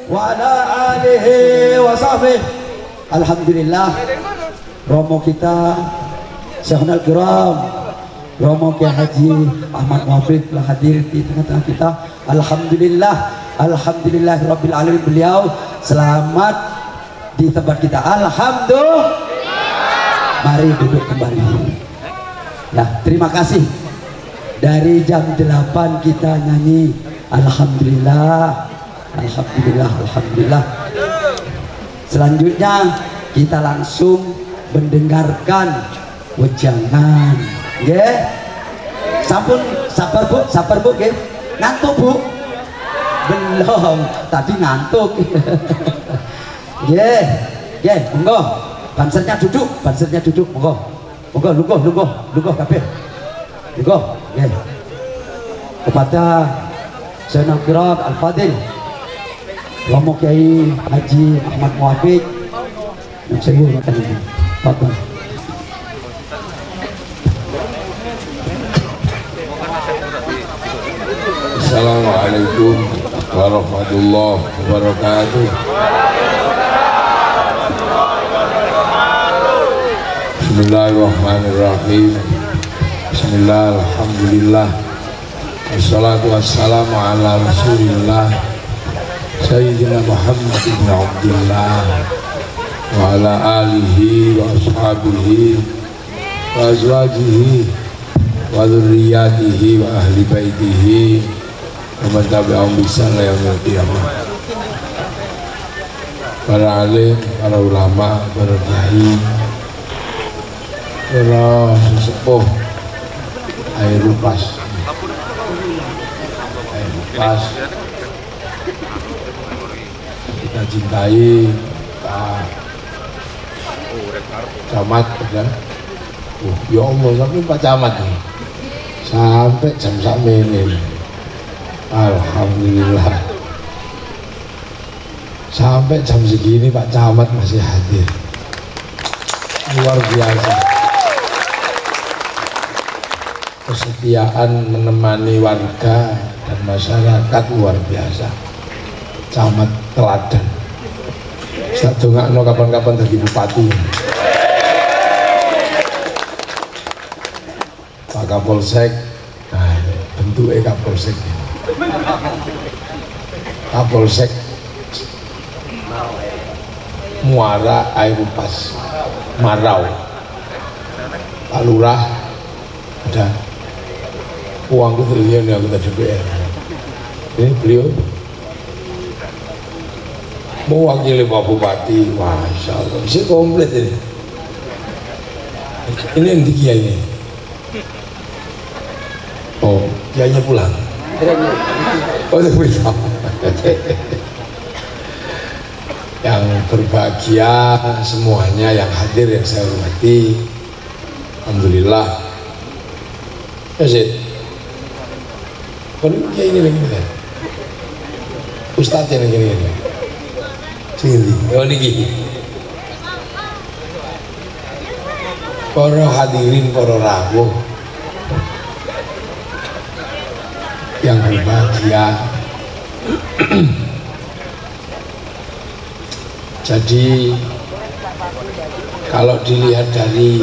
wa ala alihi wa sahbihi. Alhamdulillah, romo kita Syekhul Kiram, romo Kiai Haji Ahmad Muhafiz telah hadir di tengah-tengah kita. Alhamdulillah, alhamdulillahirabbil alamin. Beliau selamat di tempat kita. Alhamdulillah. Mari duduk kembali. Nah, terima kasih. Dari jam 8 kita nyanyi alhamdulillah, alhamdulillah, alhamdulillah. Selanjutnya kita langsung mendengarkan wejangan. Nggih. Sampun sabar Bu, sabar Bu nggih. Ngantuk Bu? Belum, tadi ngantuk. Nggih. Nggih, monggo. Bansernya duduk, monggo. Monggo lungguh kabeh. Lungguh, nggih. Kepada Syekhul Kiram Al-Fadil Romo Kiai Haji Ahmad Muhafiz yang saya hormati ini. Fadhil. Assalamualaikum warahmatullahi wabarakatuh. Bismillahirrahmanirrahim. Bismillah, alhamdulillah. Wassalatu wassalamu ala rasulillah Sayyidina Muhammad ibn Abdullah wa ala alihi wa ashabihi wa azwajihi wa dzurriyyatihi wa ahli baitihi wa man tabi'ahum bi ihsan ila yaumil qiyamah. Para alim, para ulama, para kiai, para sesepuh air lupas kita cintai Pak Camat kan? Ya Allah, sampai Pak Camat nih sampai jam ini. Alhamdulillah, sampai jam segini Pak Camat masih hadir, luar biasa. Kesetiaan menemani warga dan masyarakat luar biasa. Camat teladan. Saya dongakno kapan-kapan jadi bupati. Pak Kapolsek, nah bentuknya Kapolsek. Kapolsek Muara Airupas Marau. Pak Lurah udah uangku triliun yang kita DPR. Ini beliau mewakili Pak Bupati. Masya Allah, isi komplit ini. Ini yang Kiai ini. Oh, Kiainya pulang. Oh, udah pulang. Yang berbahagia semuanya yang hadir yang saya hormati. Alhamdulillah. Kasih. Kalau Kiai ini lagi kan, Ustadz yang ini. Sini, oh niki. Para hadirin, para rawuh yang berbahagia. Jadi kalau dilihat dari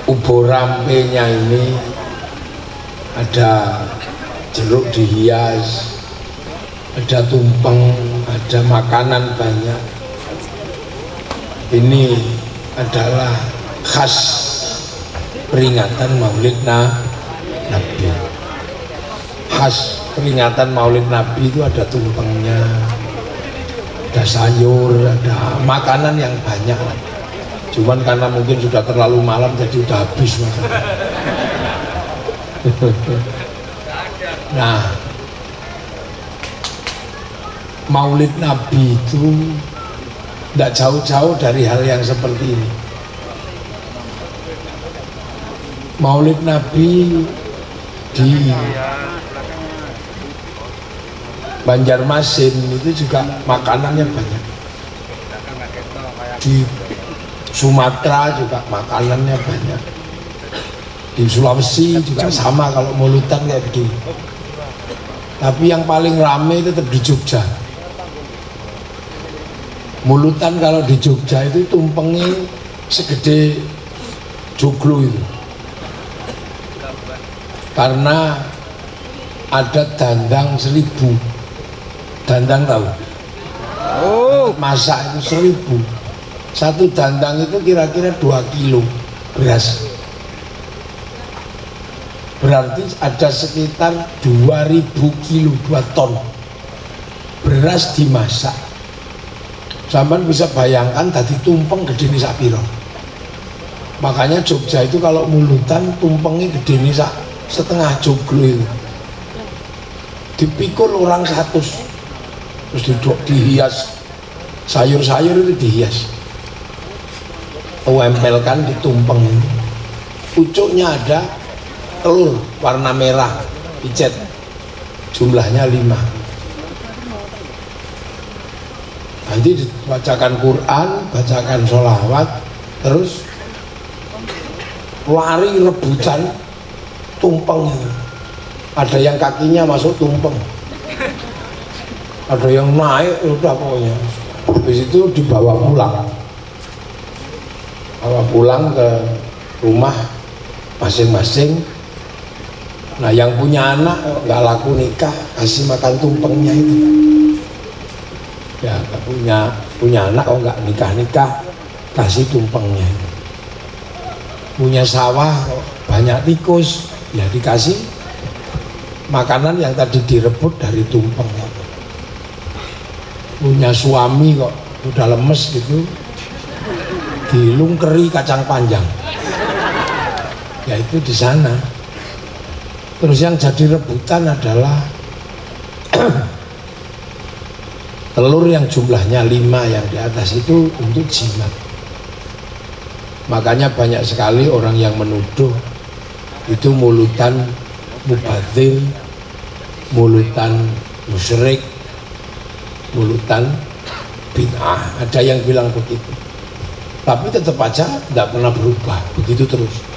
ubur rampenya ini, ada jeruk dihias, ada tumpeng, ada makanan banyak. Ini adalah khas peringatan Maulid Nabi. Khas peringatan Maulid Nabi itu ada tumpengnya, ada sayur, ada makanan yang banyak. Cuman karena mungkin sudah terlalu malam jadi udah habis makanan. Nah, Maulid Nabi itu tidak jauh-jauh dari hal yang seperti ini. Maulid Nabi di Banjarmasin itu juga makanannya banyak. Di Sumatera juga makanannya banyak. Di Sulawesi juga sama, kalau maulidan kayak begini. Tapi yang paling rame itu tetap di Jogja. Mulutan kalau di Jogja itu tumpengnya segede joglo itu. Karena ada dandang 1000. Dandang tahu? Oh, masak itu 1000. Satu dandang itu kira-kira 2 kilo beras. Berarti ada sekitar 2000 kilo, 2 ton beras dimasak. Sampai bisa bayangkan tadi tumpeng gede nih sapiro. Makanya Jogja itu kalau mulutan tumpengnya gede nih setengah joglo itu. Dipikul orang 100, terus dihias sayur-sayur itu dihias. Tempelkan di tumpeng ini. Pucuknya ada telur warna merah dicet, jumlahnya 5. Nanti dibacakan Quran, bacakan sholawat, terus lari rebutan tumpeng itu. Ada yang kakinya masuk tumpeng, ada yang naik, udah pokoknya. Habis itu dibawa pulang ke rumah masing-masing. Nah yang punya anak nggak laku nikah, kasih makan tumpengnya itu. Ya nggak punya anak nggak nikah, kasih tumpengnya. Punya sawah banyak tikus, ya dikasih makanan yang tadi direbut dari tumpeng. Punya suami kok udah lemes gitu, dilungkeri kacang panjang, ya itu di sana. Terus yang jadi rebutan adalah telur yang jumlahnya 5 yang di atas itu untuk jimat. Makanya banyak sekali orang yang menuduh itu mulutan mubadzir, mulutan musyrik, mulutan bid'ah. Ada yang bilang begitu. Tapi tetap aja tidak pernah berubah, begitu terus.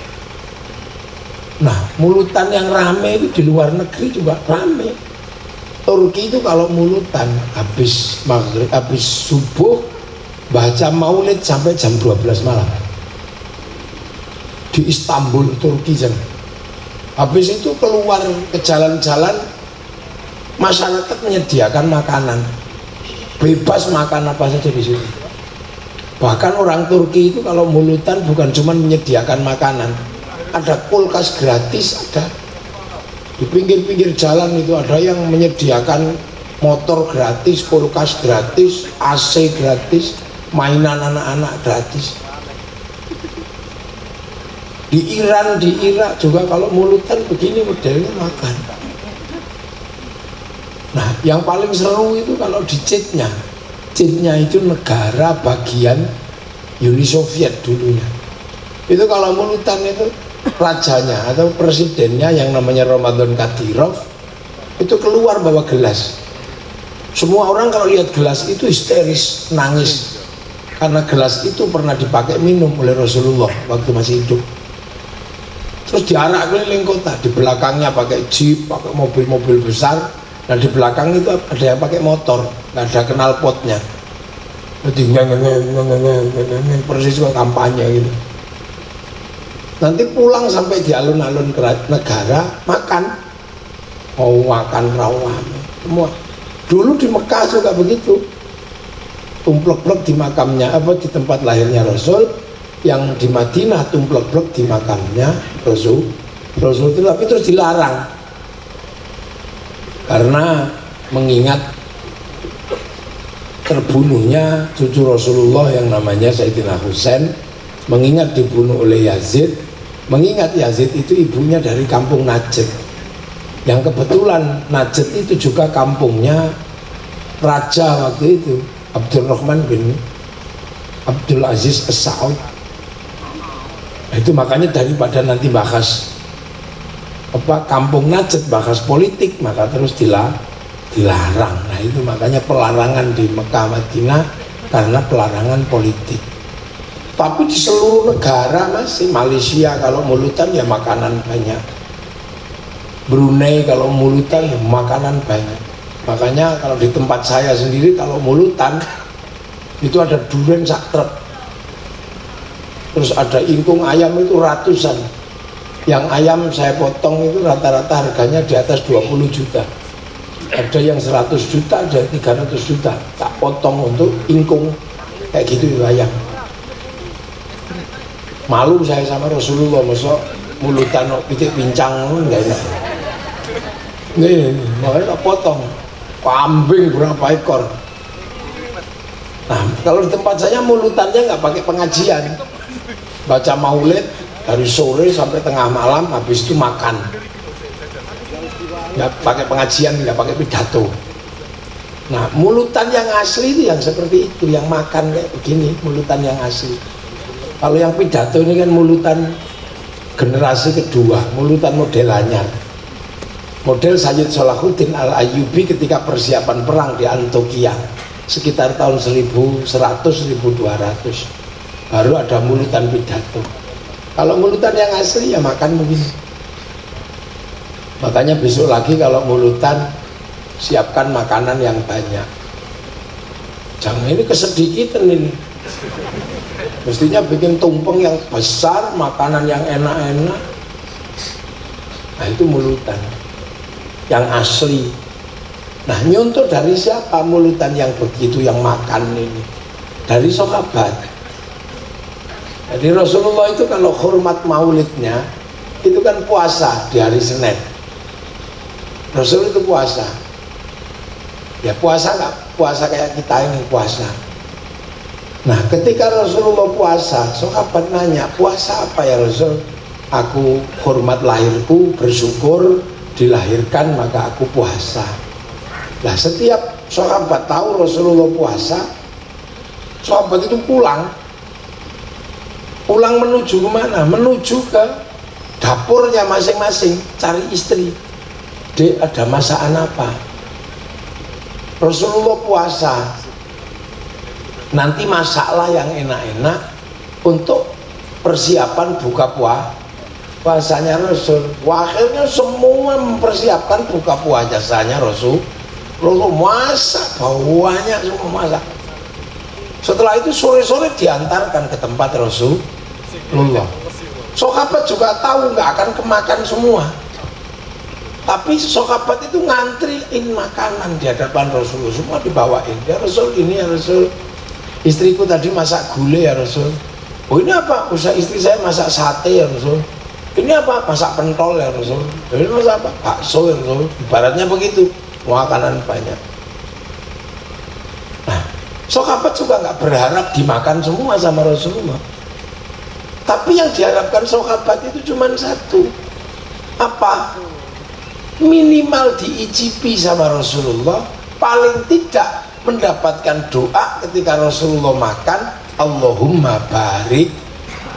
Nah, mulutan yang rame itu di luar negeri juga rame. Turki itu kalau mulutan habis maghrib, habis subuh baca maulid sampai jam 12 malam. Di Istanbul, Turki sana. Habis itu keluar ke jalan-jalan, masyarakat menyediakan makanan, bebas makan apa saja di situ. Bahkan orang Turki itu kalau mulutan bukan cuma menyediakan makanan, ada kulkas gratis, ada di pinggir-pinggir jalan itu ada yang menyediakan motor gratis, kulkas gratis, AC gratis, mainan anak-anak gratis. Di Iran, di Irak juga kalau mulutan begini modelnya makan. Nah, yang paling seru itu kalau di Citnya itu negara bagian Uni Soviet dulunya. Itu kalau mulutan itu rajanya atau presidennya yang namanya Ramadan Kadyrov itu keluar bawa gelas. Semua orang kalau lihat gelas itu histeris, nangis, karena gelas itu pernah dipakai minum oleh Rasulullah waktu masih hidup. Terus diarak keliling kota, di belakangnya pakai jeep, pakai mobil-mobil besar, dan di belakang itu ada yang pakai motor, nggak ada knalpotnya. Jadi persis kok kampanye gitu. Nanti pulang sampai di alun-alun negara makan, mau makan rawon semua. Dulu di Mekah juga begitu, tumplek-plek di makamnya, di tempat lahirnya Rasul. Yang di Madinah tumplek-plek di makamnya Rasul itu, tapi terus dilarang karena mengingat terbunuhnya cucu Rasulullah yang namanya Sayyidina Husain, mengingat dibunuh oleh Yazid, mengingat Yazid itu ibunya dari kampung Najd, yang kebetulan Najd itu juga kampungnya raja waktu itu Abdurrahman bin Abdul Aziz As-Saud. Itu makanya daripada nanti bahas kampung Najd, bahas politik, maka terus dilarang. Nah itu makanya pelarangan di Mekah Madinah karena pelarangan politik. Tapi di seluruh negara masih, Malaysia kalau mulutan ya makanan banyak. Brunei kalau mulutan ya makanan banyak. Makanya kalau di tempat saya sendiri kalau mulutan itu ada durian sak truk. Terus ada ingkung ayam itu ratusan. Yang ayam saya potong itu rata-rata harganya di atas 20 juta. Ada yang 100 juta, ada 300 juta. Tak potong untuk ingkung kayak gitu itu ayam. Malu saya sama Rasulullah, masa mulutan pikir pincang enggak enak. Nih, makanya tak potong. Kambing berapa ekor. Nah, kalau di tempat saya mulutannya nggak pakai pengajian. Baca maulid dari sore sampai tengah malam, habis itu makan. Nggak pakai pengajian, nggak pakai pidato. Nah, mulutan yang asli itu yang seperti itu, yang makan kayak begini, mulutan yang asli. Kalau yang pidato ini kan mulutan generasi kedua, mulutan model anyar. Model Sayyid Salahuddin Al-Ayyubi ketika persiapan perang di Antokia sekitar tahun 1100-1200 baru ada mulutan pidato. Kalau mulutan yang asli ya makan begini. Makanya besok lagi kalau mulutan siapkan makanan yang banyak. Jangan ini kesedikitan ini. Mestinya bikin tumpeng yang besar, makanan yang enak-enak. Nah itu mulutan yang asli. Nah nyontoh dari siapa mulutan yang begitu yang makan ini? Dari sahabat. Jadi Rasulullah itu kalau hormat maulidnya itu kan puasa di hari Senin. Rasul itu puasa. Ya puasa nggak puasa kayak kita ini puasa. Nah ketika Rasulullah puasa, sahabat nanya, puasa apa ya Rasul? Aku hormat lahirku, bersyukur dilahirkan maka aku puasa. Nah setiap sahabat tahu Rasulullah puasa, sahabat itu pulang menuju kemana? Menuju ke dapurnya masing-masing cari istri. Dek, ada masakan apa? Rasulullah puasa, nanti masaklah yang enak-enak untuk persiapan buka puasanya Rasul. Akhirnya semua mempersiapkan buka puasanya Rasul. Masak banyak semua masak. Setelah itu sore-sore diantarkan ke tempat Rasulullah. Sahabat juga tahu nggak akan kemakan semua. Tapi sahabat itu ngantriin makanan di hadapan Rasulullah, semua dibawain. Ya Rasul, ini ya Rasul, istriku tadi masak gulai ya Rasul. Oh ini apa? Usaha istri saya masak sate ya Rasul. Ini apa? Masak pentol ya Rasul. Ini masak apa? Bakso ya Rasul. Ibaratnya begitu, makanan banyak. Nah, sahabat juga nggak berharap dimakan semua sama Rasulullah. Tapi yang diharapkan sahabat itu cuma satu. Apa? Minimal diicipi sama Rasulullah, paling tidak mendapatkan doa ketika Rasulullah makan, Allahumma barik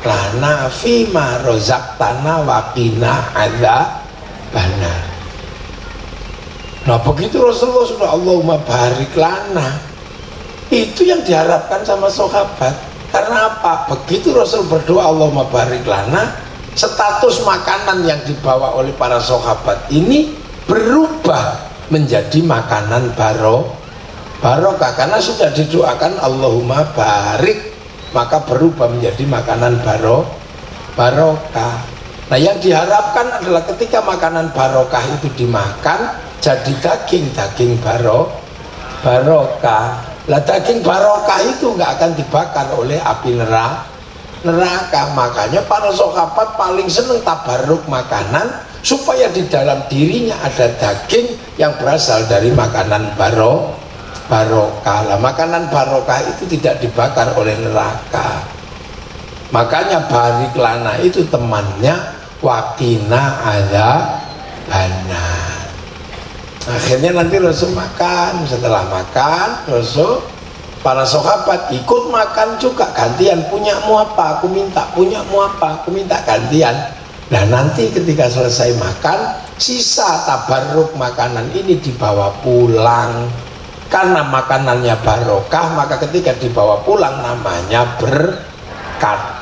lana fima rozaqtana wa qina adzabana. Nah begitu Rasulullah sudah Allahumma barik lana, itu yang diharapkan sama sahabat. Karena apa? Begitu Rasul berdoa Allahumma barik lana, status makanan yang dibawa oleh para sahabat ini berubah menjadi makanan barokah karena sudah didoakan Allahumma barik, maka berubah menjadi makanan barokah. Nah yang diharapkan adalah ketika makanan barokah itu dimakan jadi daging barokah. Lah daging barokah itu nggak akan dibakar oleh api neraka. Makanya para sahabat paling seneng tabaruk makanan supaya di dalam dirinya ada daging yang berasal dari makanan barokah. Lah makanan barokah itu tidak dibakar oleh neraka. Makanya barik lana itu temannya waqina adzabana. Akhirnya nanti Rasul makan. Setelah makan Rasul, para sahabat ikut makan juga, gantian, punyamu apa aku minta, punyamu apa aku minta, gantian. Nah nanti ketika selesai makan, sisa tabarruk makanan ini dibawa pulang. Karena makanannya barokah, maka ketika dibawa pulang namanya berkat.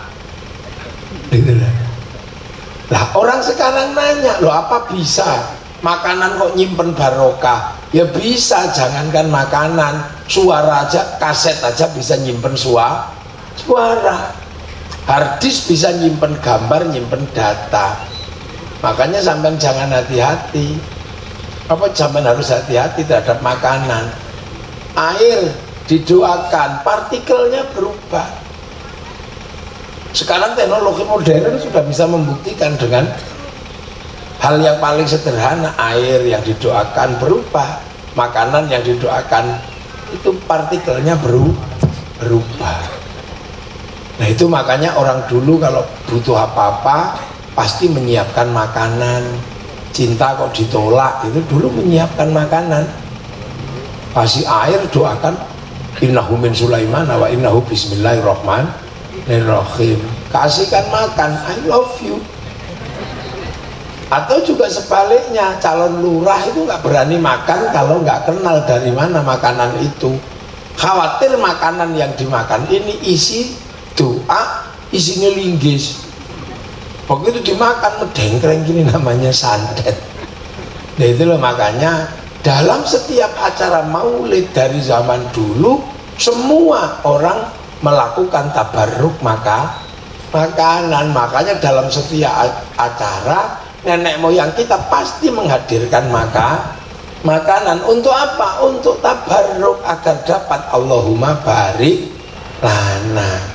Lah orang sekarang nanya, loh apa bisa makanan kok nyimpen barokah? Ya bisa, jangankan makanan, suara aja, kaset aja bisa nyimpen suara. Harddisk bisa nyimpen gambar, nyimpen data. Makanya sampean jangan hati-hati. Apa sampean harus hati-hati terhadap makanan. Air didoakan, partikelnya berubah. Sekarang teknologi modern sudah bisa membuktikan dengan hal yang paling sederhana, air yang didoakan berubah, makanan yang didoakan itu partikelnya berubah. Nah itu makanya orang dulu kalau butuh apa-apa pasti menyiapkan makanan. Cinta kok ditolak, itu dulu menyiapkan makanan. Kasih air, doakan innahu min Sulaiman wa innahu bismillahirrahmanirrahim. Kasihkan makan, I love you. Atau juga sebaliknya, calon lurah itu nggak berani makan kalau nggak kenal dari mana makanan itu. Khawatir makanan yang dimakan ini isi doa, isinya linggis. Begitu dimakan medengkreng gini, namanya santet. Nah itulah makanya dalam setiap acara maulid dari zaman dulu semua orang melakukan tabarruk makanan. Makanya dalam setiap acara nenek moyang kita pasti menghadirkan makanan. Untuk apa? Untuk tabarruk agar dapat Allahumma barik lana.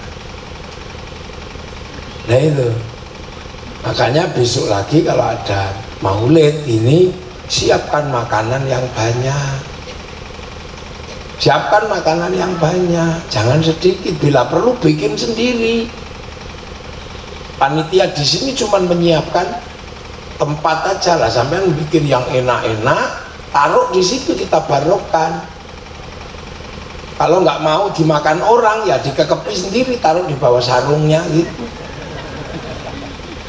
Nah itu makanya besok lagi kalau ada maulid ini siapkan makanan yang banyak. Siapkan makanan yang banyak, jangan sedikit, bila perlu bikin sendiri. Panitia di sini cuma menyiapkan tempat aja lah, sampai bikin yang enak-enak, taruh di situ kita barokkan. Kalau nggak mau dimakan orang ya dikekepi sendiri, taruh di bawah sarungnya gitu.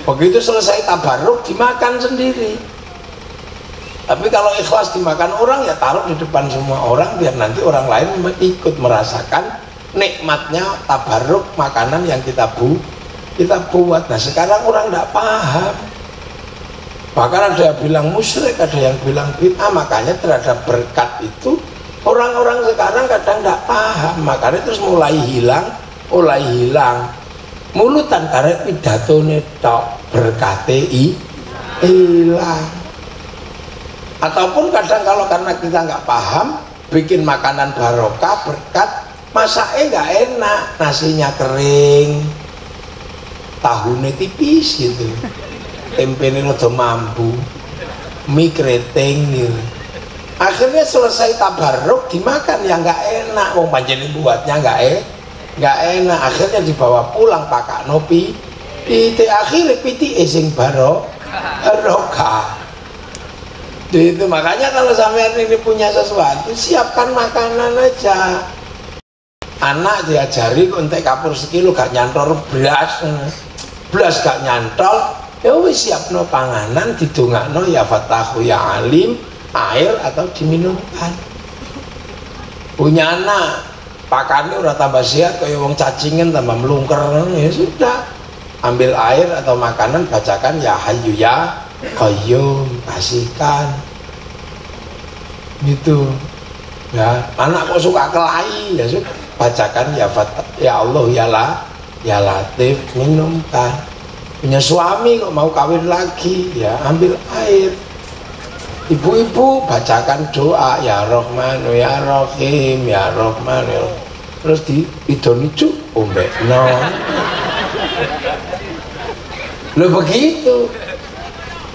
Begitu selesai tabarruk dimakan sendiri. Tapi kalau ikhlas dimakan orang ya taruh di depan semua orang biar nanti orang lain ikut merasakan nikmatnya tabarruk makanan yang kita buat. Nah sekarang orang tidak paham. Bahkan ada yang bilang musyrik, ada yang bilang bid'ah. Makanya terhadap berkat itu orang-orang sekarang kadang tidak paham. Makanya terus mulai hilang. Mulutan karek pidato netok berkate hilang. Ataupun kadang kalau karena kita nggak paham bikin makanan barokah berkat, masaknya nggak enak, nasinya kering, tahunya tipis gitu, tempenya rada mambu, mie keriting gitu. Akhirnya selesai tabarruk dimakan yang nggak enak, wong panjenengan buatnya nggak enak, akhirnya dibawa pulang pakai nopi di akhirnya piti sing barokah. Itu makanya kalau sampean ini punya sesuatu siapkan makanan aja. Anak diajari kontek kapur sekilo gak nyantol belas gak nyantol, ya wis siapno panganan, didongakno ya Fatahu ya Alim, air atau diminumkan. Punya anak pakannya udah tambah sehat kayak wong cacingan tambah melungker, ya sudah ambil air atau makanan, bacakan ya Hayyu ya Qayyum, kasihkan gitu ya. Anak kok suka kelahi, ya sudah bacakan ya Allah ya Latif, minumkan. Punya suami kok mau kawin lagi, ya ambil air. Ibu-ibu bacakan doa ya Rahman ya Rahim ya Rahman ya, terus di idoni cuk ombekno. Loh begitu.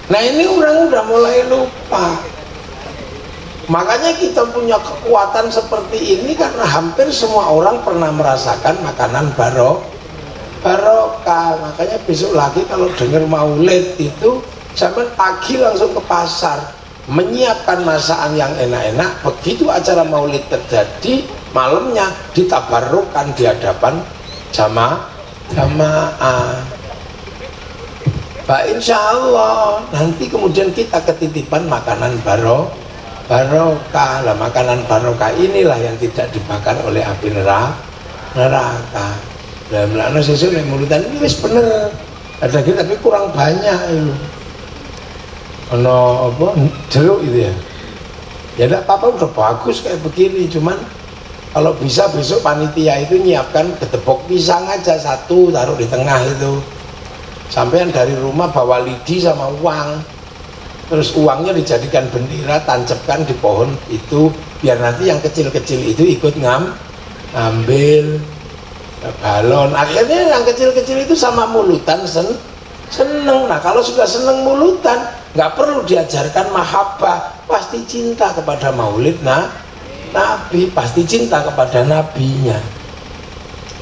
Nah ini orang udah mulai lupa. Makanya kita punya kekuatan seperti ini karena hampir semua orang pernah merasakan makanan barokah. Makanya besok lagi kalau dengar maulid itu sampai pagi langsung ke pasar menyiapkan masakan yang enak-enak. Begitu acara maulid terjadi, malamnya ditabarrukan di hadapan jamaah. Pak insya Allah nanti kemudian kita ketitipan makanan barokah. Lah makanan barokah inilah yang tidak dibakar oleh api neraka. Lah melakno sesuk nek mulutan ini wis bener. Ada tapi kurang banyak itu. ono apa jeruk itu ya. Ya enggak apa-apa, udah bagus kayak begini, cuman kalau bisa besok panitia itu nyiapkan gedebok pisang aja satu, taruh di tengah itu. Sampean dari rumah bawa lidi sama uang, terus uangnya dijadikan bendera, tancapkan di pohon itu, biar nanti yang kecil-kecil itu ikut ngambil balon. Akhirnya yang kecil-kecil itu sama mulutan seneng. Nah kalau sudah seneng mulutan, nggak perlu diajarkan mahabbah, pasti cinta kepada maulid Nabi, pasti cinta kepada nabinya.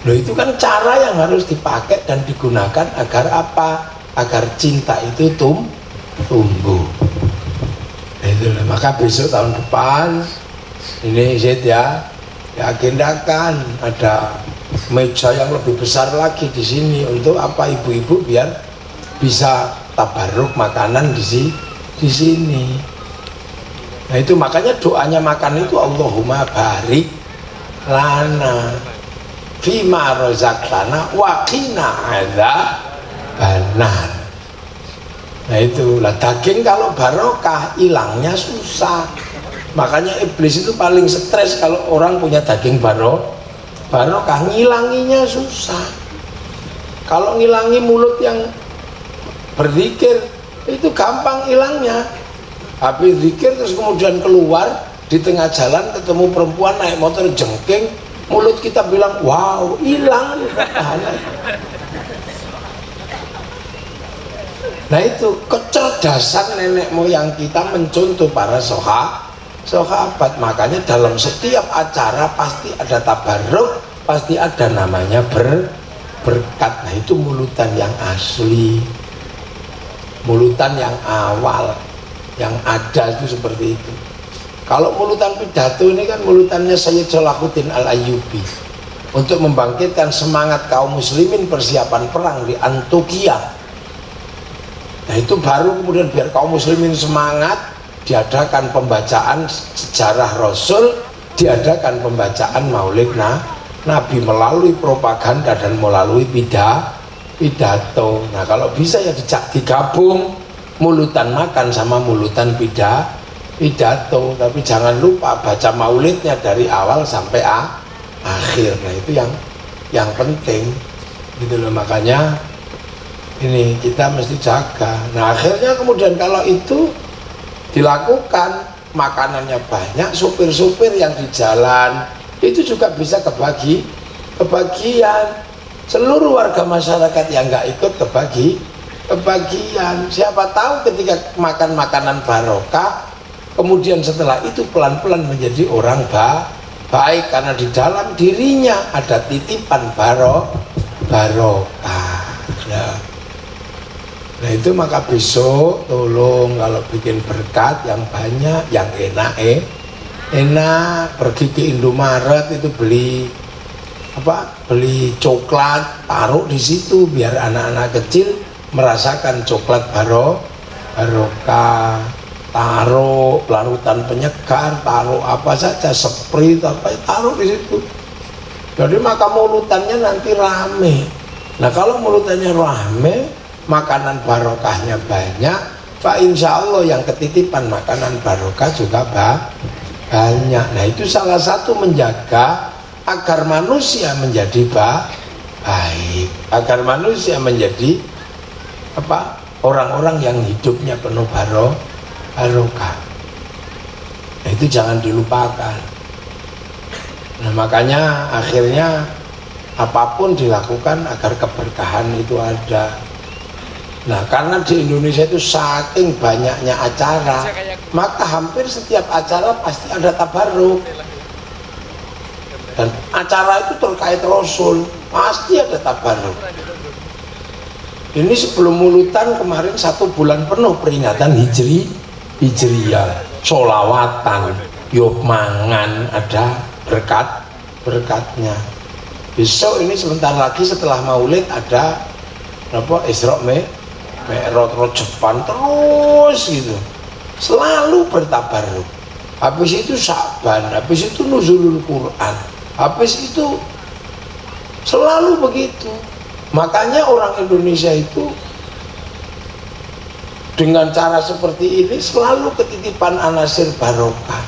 Loh, itu kan cara yang harus dipakai dan digunakan agar apa? Agar cinta itu tumbuh. Nah, itulah. Maka besok tahun depan ini Zed ya agendakan ada meja yang lebih besar lagi di sini untuk apa, ibu-ibu biar bisa tabarruk makanan di sini. Nah itu makanya doanya makan itu Allahumma barik lana fima rozaqtana wa qina adzabannar. Nah itulah, daging kalau barokah hilangnya susah. Makanya iblis itu paling stres kalau orang punya daging barokah, ngilanginya susah. Kalau ngilangi mulut yang berzikir itu gampang hilangnya. Habis zikir terus kemudian keluar di tengah jalan ketemu perempuan naik motor jengking, mulut kita bilang wow, hilang. Nah itu kecerdasan nenek moyang kita mencontoh para sahabat. Makanya dalam setiap acara pasti ada tabarruk, pasti ada namanya berkat. Nah itu mulutan yang asli, mulutan yang awal, yang ada itu seperti itu. Kalau mulutan pidato ini kan mulutannya Sayyid Salahuddin Al-Ayyubi untuk membangkitkan semangat kaum muslimin persiapan perang di Antokia. Nah itu baru kemudian biar kaum muslimin semangat, diadakan pembacaan sejarah Rasul, diadakan pembacaan maulid Nabi melalui propaganda dan melalui pidato. Nah kalau bisa ya digabung mulutan makan sama mulutan pidato, tapi jangan lupa baca maulidnya dari awal sampai akhir. Nah itu yang penting gitu loh. Makanya ini kita mesti jaga. Nah akhirnya kemudian kalau itu dilakukan, makanannya banyak, supir-supir yang di jalan itu juga bisa kebagian. Seluruh warga masyarakat yang nggak ikut kebagian. Siapa tahu ketika makan makanan barokah, kemudian setelah itu pelan-pelan menjadi orang baik karena di dalam dirinya ada titipan barokah ya. Nah itu maka besok tolong kalau bikin berkat yang banyak, yang enak pergi ke Indomaret itu beli coklat, taruh di situ biar anak-anak kecil merasakan coklat barokah. Taruh larutan penyegar, taruh apa saja, sprit apa, taruh di situ. Jadi maka mulutannya nanti rame. Nah kalau mulutannya rame, makanan barokahnya banyak, fa insya Allah yang ketitipan makanan barokah juga banyak. Nah itu salah satu menjaga agar manusia menjadi baik, agar manusia menjadi orang-orang yang hidupnya penuh barokah. Nah itu jangan dilupakan. Nah makanya akhirnya apapun dilakukan agar keberkahan itu ada. Nah karena di Indonesia itu saking banyaknya acara, maka hampir setiap acara pasti ada tabarruk. Dan acara itu terkait Rasul, pasti ada tabarruk. Ini sebelum mulutan kemarin 1 bulan penuh peringatan Hijriyah, sholawatan, yuk mangan, ada berkatnya. Besok ini sebentar lagi setelah maulid ada Isra Mi'raj Jepang terus gitu, selalu bertabarruk. Habis itu Sya'ban, habis itu nuzulul Quran, habis itu selalu begitu. Makanya orang Indonesia itu dengan cara seperti ini selalu ketitipan anasir barokah.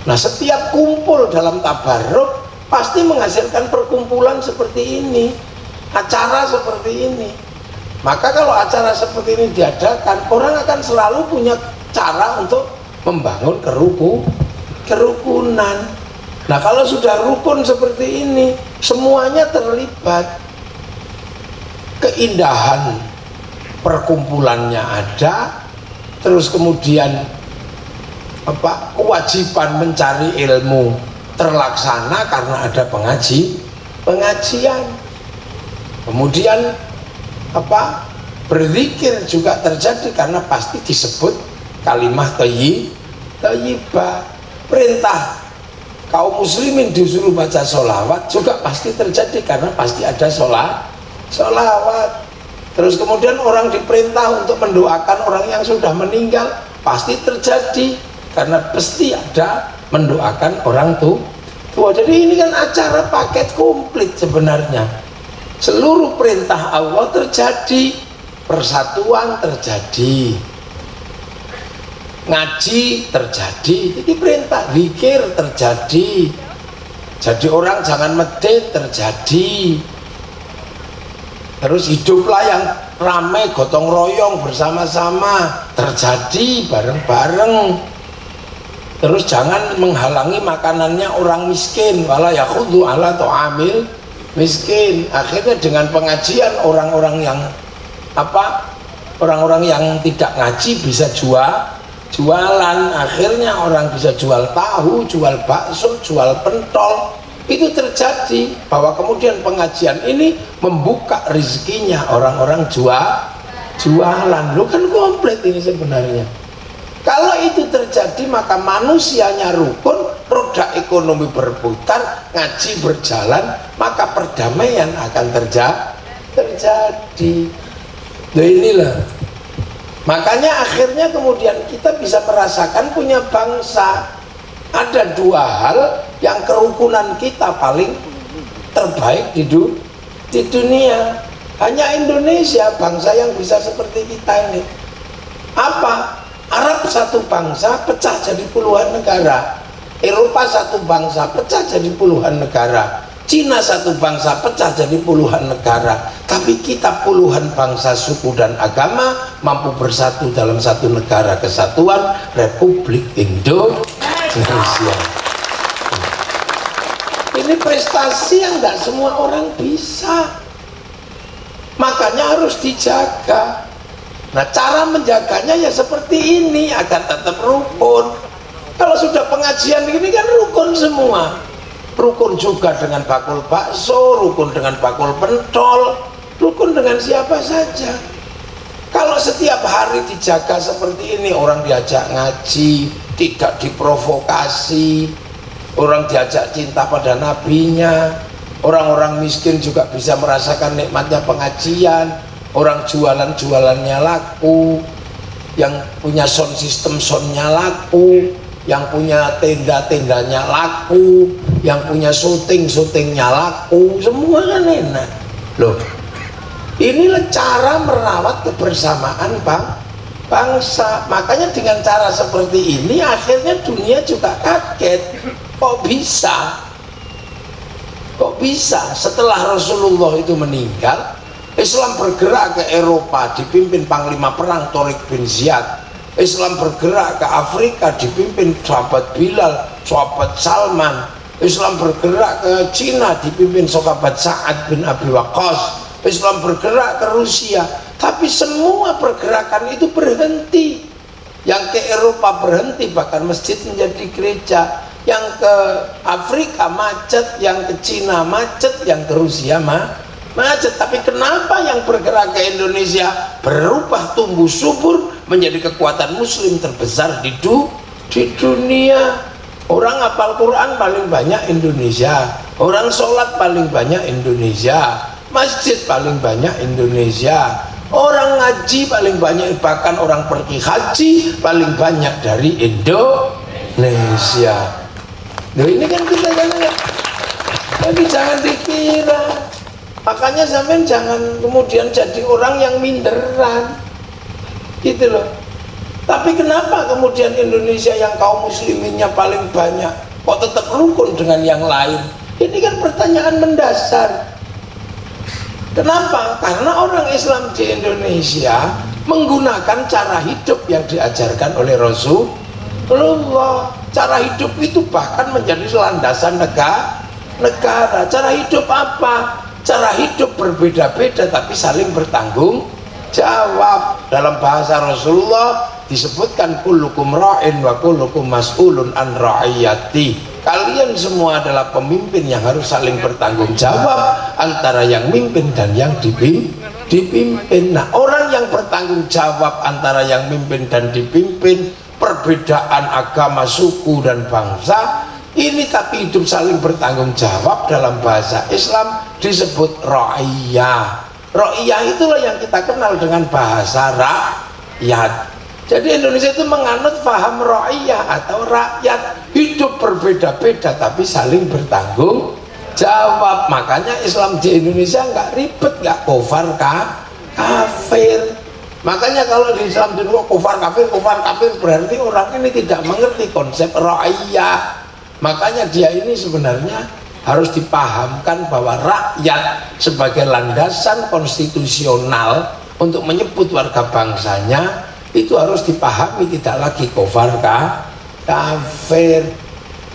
Nah, setiap kumpul dalam tabarruk pasti menghasilkan perkumpulan seperti ini, acara seperti ini. Maka kalau acara seperti ini diadakan, orang akan selalu punya cara untuk membangun kerukunan. Nah, kalau sudah rukun seperti ini, semuanya terlibat. Keindahan perkumpulannya ada, terus kemudian kewajiban mencari ilmu terlaksana karena ada pengajian. Kemudian berzikir juga terjadi karena pasti disebut kalimah thayyibah. Perintah kaum muslimin disuruh baca sholawat juga pasti terjadi karena pasti ada sholawat. Terus kemudian orang diperintah untuk mendoakan orang yang sudah meninggal pasti terjadi karena pasti ada mendoakan orang tua. Jadi ini kan acara paket komplit sebenarnya. Seluruh perintah Allah terjadi, persatuan terjadi, ngaji terjadi, jadi perintah, zikir terjadi, jadi orang jangan medit terjadi. Terus hiduplah yang ramai gotong royong bersama-sama terjadi bareng-bareng. Terus jangan menghalangi makanannya orang miskin, wala yakhudhu ala ta'amil miskin. Akhirnya dengan pengajian orang-orang yang tidak ngaji bisa jualan. Akhirnya orang bisa jual tahu, jual bakso, jual pentol. Itu terjadi bahwa kemudian pengajian ini membuka rezekinya orang-orang jualan. Lu kan komplit ini sebenarnya. Kalau itu terjadi maka manusianya rukun, roda ekonomi berputar, ngaji berjalan, maka perdamaian akan terjadi. Nah inilah. Makanya akhirnya kemudian kita bisa merasakan punya bangsa. Ada dua hal yang kerukunan kita paling terbaik di dunia. Hanya Indonesia bangsa yang bisa seperti kita ini. Apa? Arab satu bangsa pecah jadi puluhan negara, Eropa satu bangsa pecah jadi puluhan negara, Cina satu bangsa pecah jadi puluhan negara. Tapi kita puluhan bangsa, suku dan agama mampu bersatu dalam satu negara kesatuan, Republik Indonesia. Ini prestasi yang tidak semua orang bisa, makanya harus dijaga. Nah, cara menjaganya ya seperti ini agar tetap rukun. Kalau sudah pengajian ini kan rukun semua. Rukun juga dengan bakul bakso, rukun dengan bakul pentol, rukun dengan siapa saja. Kalau setiap hari dijaga seperti ini, orang diajak ngaji, tidak diprovokasi, orang diajak cinta pada nabinya, orang-orang miskin juga bisa merasakan nikmatnya pengajian. Orang jualannya laku, yang punya sound system soundnya laku, yang punya tenda-tendanya laku, yang punya syutingnya laku, semua kan enak. Loh, inilah cara merawat kebersamaan bangsa. Makanya dengan cara seperti ini akhirnya dunia juga kaget. Kok bisa setelah Rasulullah itu meninggal, Islam bergerak ke Eropa dipimpin Panglima Perang Tariq bin Ziyad. Islam bergerak ke Afrika dipimpin sahabat Bilal, sahabat Salman. Islam bergerak ke Cina dipimpin sahabat Sa'ad bin Abi Waqqas. Islam bergerak ke Rusia. Tapi semua pergerakan itu berhenti. Yang ke Eropa berhenti, bahkan masjid menjadi gereja. Yang ke Afrika macet, yang ke Cina macet, yang ke Rusia macet. Tapi kenapa yang bergerak ke Indonesia berubah, tumbuh subur menjadi kekuatan muslim terbesar di dunia? Orang hafal Quran paling banyak Indonesia, orang sholat paling banyak Indonesia, masjid paling banyak Indonesia, orang ngaji paling banyak, bahkan orang pergi haji paling banyak dari Indonesia. Nah ini kan kita tapi jangan dikira. Makanya sampean jangan kemudian jadi orang yang minderan. gitu loh. Tapi kenapa kemudian Indonesia yang kaum musliminnya paling banyak kok tetap rukun dengan yang lain? Ini kan pertanyaan mendasar. Kenapa? Karena orang Islam di Indonesia menggunakan cara hidup yang diajarkan oleh Rasulullah. Cara hidup itu bahkan menjadi landasan negara. Cara hidup apa? Cara hidup berbeda-beda tapi saling bertanggung jawab. Dalam bahasa Rasulullah disebutkan kullukum ra'in wa kullukum mas'ulun an ra'iyati. Kalian semua adalah pemimpin yang harus saling bertanggung jawab antara yang mimpin dan yang dipimpin. Nah, orang yang bertanggung jawab antara yang mimpin dan dipimpin, perbedaan agama, suku dan bangsa ini tapi hidup saling bertanggung jawab, dalam bahasa Islam disebut ra'iyah. Ra'iyah itulah yang kita kenal dengan bahasa rakyat. Jadi Indonesia itu menganut faham ra'iyah atau rakyat, hidup berbeda-beda tapi saling bertanggung jawab. Makanya Islam di Indonesia nggak ribet, nggak kufar kafir. Makanya kalau di Islam di luar kufar kafir berarti orang ini tidak mengerti konsep ra'iyah. Makanya dia ini sebenarnya harus dipahamkan bahwa rakyat sebagai landasan konstitusional untuk menyebut warga bangsanya itu harus dipahami, tidak lagi kufar kafir.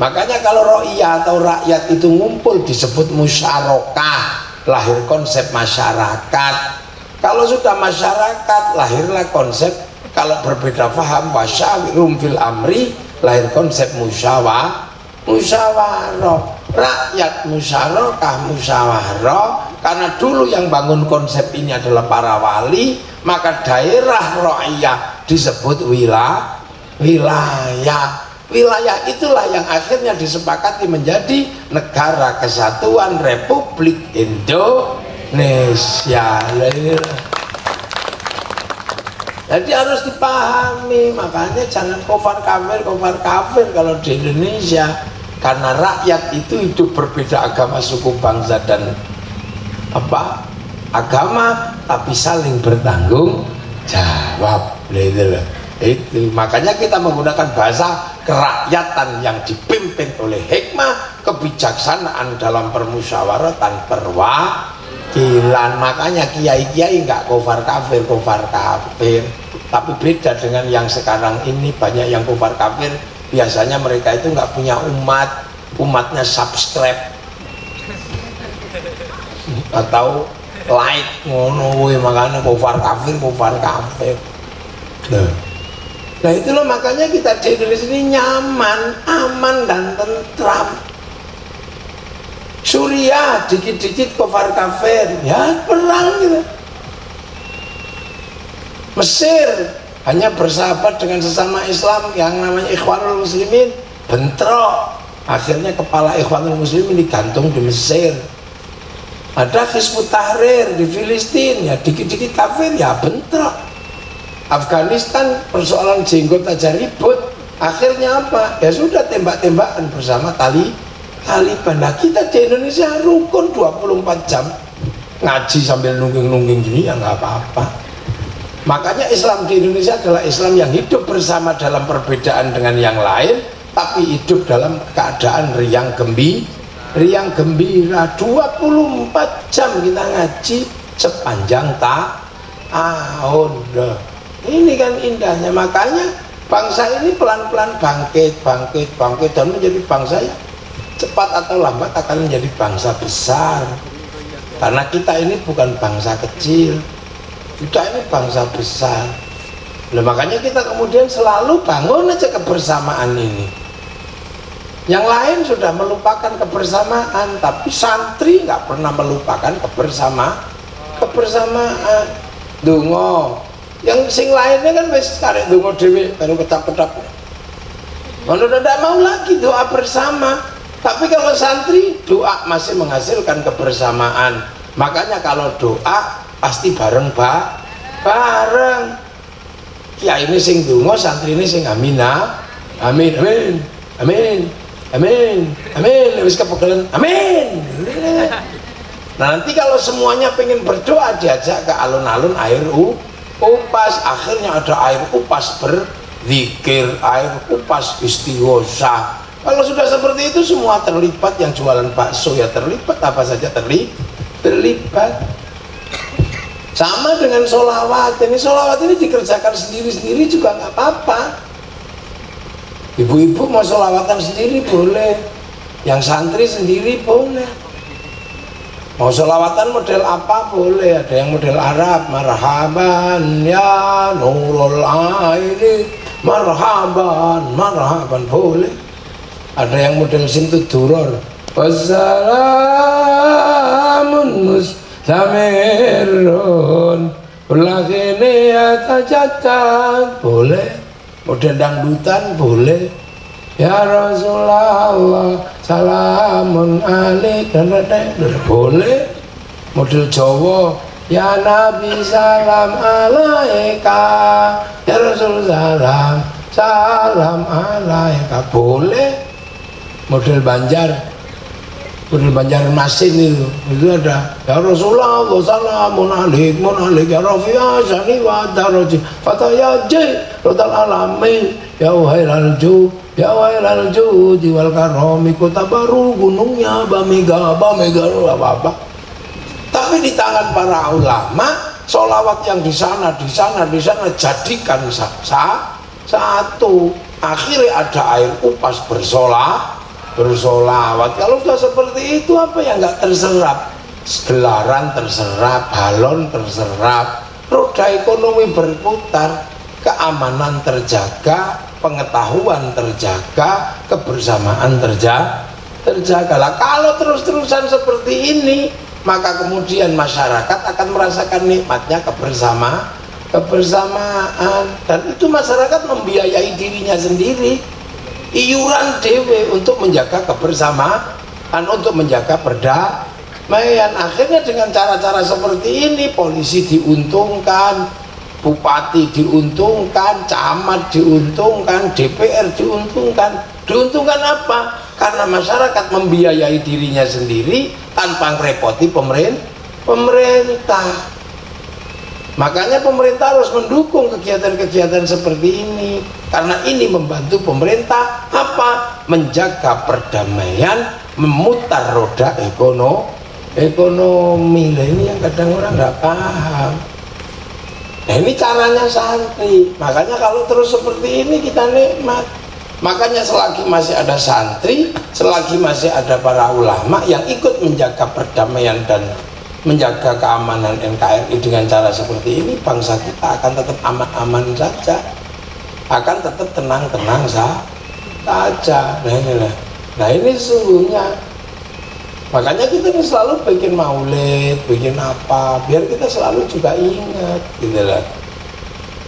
Makanya kalau ra'iyah atau rakyat itu ngumpul disebut musyarakah, lahir konsep masyarakat. Kalau sudah masyarakat lahirlah konsep, kalau berbeda faham wasyawirum fil amri, lahir konsep musyawarah. Rakyat musyawarah, karena dulu yang bangun konsep ini adalah para wali, maka daerah ra'iyah disebut wilayah. Wilayah itulah yang akhirnya disepakati menjadi Negara Kesatuan Republik Indonesia. Jadi harus dipahami, makanya jangan kufar kafir kalau di Indonesia. Karena rakyat itu hidup berbeda agama, suku, bangsa dan agama, tapi saling bertanggung jawab. Itu makanya kita menggunakan bahasa kerakyatan yang dipimpin oleh hikmah, kebijaksanaan dalam permusyawaratan, perwakilan. Makanya kiai-kiai nggak kufar kafir, tapi beda dengan yang sekarang ini. Banyak yang kufar kafir, biasanya mereka itu nggak punya umatnya subscribe atau like ngono, makanya kufar kafir. Nah itulah makanya kita di Indonesia ini nyaman, aman dan tentram. Suriah dikit-dikit kufar kafir, ya perang gitu. Mesir hanya bersahabat dengan sesama Islam yang namanya Ikhwanul Muslimin, bentrok. Akhirnya kepala Ikhwanul Muslimin digantung di Mesir. Ada Hizbut Tahrir di Filistin, ya dikit-dikit kafir, ya bentrok. Afghanistan persoalan jenggot aja ribut, akhirnya apa? Ya sudah tembak-tembakan bersama Taliban. Nah kita di Indonesia rukun 24 jam, ngaji sambil nungging-nungging gini ya nggak apa-apa. Makanya Islam di Indonesia adalah Islam yang hidup bersama dalam perbedaan dengan yang lain, tapi hidup dalam keadaan riang gembira. 24 jam kita ngaji sepanjang tahun. Ini kan indahnya. Makanya bangsa ini pelan-pelan bangkit dan menjadi bangsa yang cepat atau lambat akan menjadi bangsa besar. Karena kita ini bukan bangsa kecil, kita ini bangsa besar. Nah, makanya kita kemudian selalu bangun aja kebersamaan ini. Yang lain sudah melupakan kebersamaan, tapi santri nggak pernah melupakan kebersamaan. Dungo, yang sing lainnya kan wis karek dungo dhewe baru ketap-ketap. Mana udah mau lagi doa bersama. Tapi kalau santri doa masih menghasilkan kebersamaan. Makanya kalau doa pasti bareng. Kiai ini sing donga, santri ini sing amin. Wis kepegelan amin. Nah nanti kalau semuanya pengen berdoa diajak ke alun-alun air upas, akhirnya ada air upas berzikir, air upas istighosah. Kalau sudah seperti itu semua terlibat, yang jualan bakso ya terlibat, apa saja terlibat. Sama dengan sholawat, ini dikerjakan sendiri-sendiri juga nggak apa-apa. Ibu-ibu mau sholawatan sendiri boleh, yang santri sendiri boleh. Mau sholawatan model apa boleh, ada yang model Arab, marhaban ya nurul aini, marhaban boleh. Ada yang model simtuduror, wassalamun mustamirun ulakini atajatan boleh. Model dangdutan boleh, ya Rasulullah salamun alaik boleh. Model Jawa, ya Nabi salam alaika, ya Rasul salam alaika boleh. Model Banjarmasin itu ada, ya Rasulullah salamun alaik ya Rafi'a sani wa daraji fatayaji rotal alamin ya wahairal judi wal karomi kota baru gunungnya bamega apa. Tapi di tangan para ulama sholawat yang di sana jadikan satu. Akhirnya ada air upas bersolawat. Kalau sudah seperti itu apa yang nggak terserap? Gelaran terserap, balon terserap, roda ekonomi berputar, keamanan terjaga, pengetahuan terjaga, kebersamaan terjaga. Lah kalau terus-terusan seperti ini, maka kemudian masyarakat akan merasakan nikmatnya kebersamaan, dan itu masyarakat membiayai dirinya sendiri. Iuran dewe untuk menjaga kebersamaan, untuk menjaga perdamaian. Akhirnya dengan cara-cara seperti ini polisi diuntungkan, bupati diuntungkan, camat diuntungkan, DPR diuntungkan. Diuntungkan apa? Karena masyarakat membiayai dirinya sendiri tanpa ngerepoti pemerintah. Makanya pemerintah harus mendukung kegiatan-kegiatan seperti ini, karena ini membantu pemerintah apa? Menjaga perdamaian, memutar roda ekonomi. Nah, ini yang kadang orang nggak paham. Nah, ini caranya santri. Makanya kalau terus seperti ini kita nikmat. Makanya selagi masih ada santri, selagi masih ada para ulama yang ikut menjaga perdamaian dan menjaga keamanan NKRI dengan cara seperti ini, bangsa kita akan tetap aman-aman saja, akan tetap tenang-tenang saja. Nah ini sesungguhnya. Makanya kita ini selalu bikin maulid, bikin apa, biar kita selalu juga ingat, gitu lah,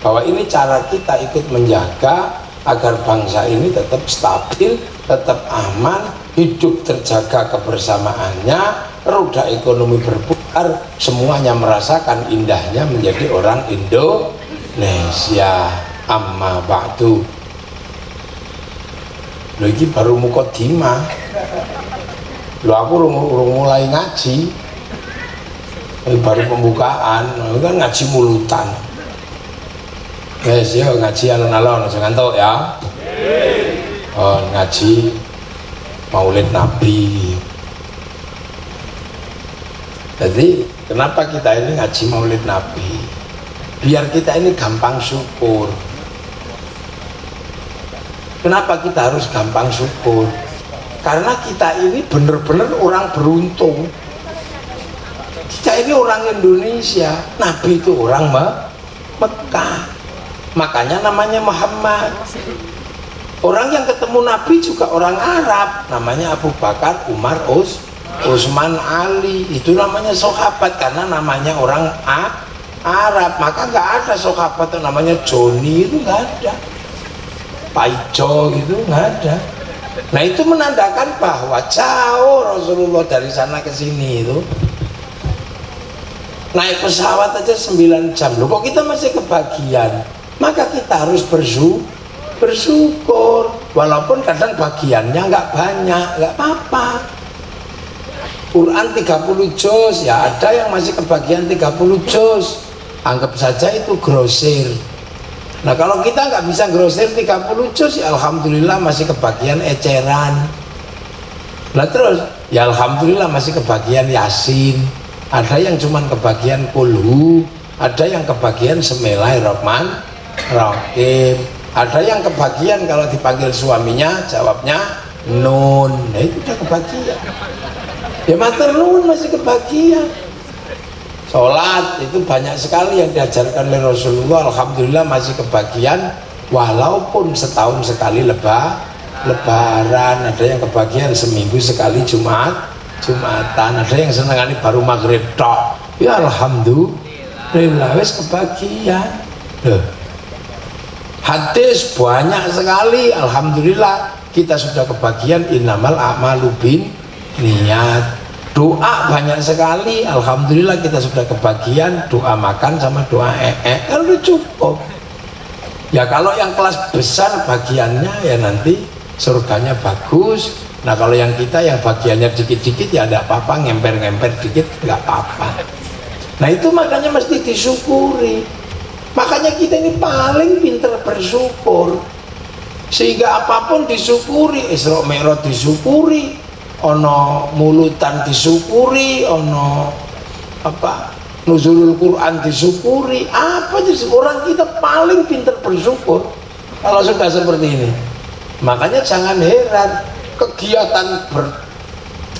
bahwa ini cara kita ikut menjaga agar bangsa ini tetap stabil, tetap aman, hidup terjaga kebersamaannya, roda ekonomi berputar, semuanya merasakan indahnya menjadi orang Indonesia. Amma ba'du. Lho iki baru mukodimah. Lho aku urung mulai ngaji. Ini baru pembukaan, kan ngaji mulutan. Guys, ya ngaji alon-alon aja ngantuk ya. Oh, ngaji Maulid Nabi. Jadi kenapa kita ini ngaji Maulid Nabi? Biar kita ini gampang syukur. Kenapa kita harus gampang syukur? Karena kita ini benar-benar orang beruntung. Kita ini orang Indonesia, Nabi itu orang Mekah. Makanya namanya Muhammad. Orang yang ketemu Nabi juga orang Arab, namanya Abu Bakar, Umar, Utsman, Ali. Itu namanya sahabat karena namanya orang Arab. Maka nggak ada sahabat yang namanya Joni, itu nggak ada. Paijo gitu nggak ada. Nah itu menandakan bahwa jauh Rasulullah dari sana ke sini itu. Naik pesawat aja 9 jam. Loh kok kita masih kebagian? Maka kita harus bersyukur, walaupun kadang bagiannya nggak banyak, nggak apa-apa. Quran 30 juz, ya ada yang masih kebagian 30 juz. anggap saja itu grosir. Nah kalau kita nggak bisa grosir 30 juz ya alhamdulillah masih kebagian eceran. Nah terus ya alhamdulillah masih kebagian Yasin. Ada yang cuman kebagian kulhu, ada yang kebagian Bismillahirrahmanirrahim, ada yang kebagian kalau dipanggil suaminya jawabnya nun. Nah itu udah kebagian. Ya matur nuwun masih kebagian. Sholat itu banyak sekali yang diajarkan oleh Rasulullah, alhamdulillah masih kebagian, walaupun setahun sekali lebaran, ada yang kebagian seminggu sekali Jumatan, ada yang senengani baru maghrib tok. Ya alhamdulillah wis kebagian. Hadis banyak sekali, alhamdulillah kita sudah kebagian innamal a'malu bin niat. Doa banyak sekali, alhamdulillah kita sudah kebagian doa makan sama doa kan udah cukup. Ya kalau yang kelas besar bagiannya ya nanti surganya bagus. Nah kalau yang kita yang bagiannya dikit-dikit ya tidak apa-apa, ngemper-ngemper dikit nggak apa-apa. Nah itu makanya mesti disyukuri. Makanya kita ini paling pinter bersyukur, sehingga apapun disyukuri. Isra Mi'raj disyukuri, ono mulutan disyukuri, ono apa nuzulul Quran disyukuri, apa orang kita paling pinter bersyukur kalau sudah seperti ini. Makanya jangan heran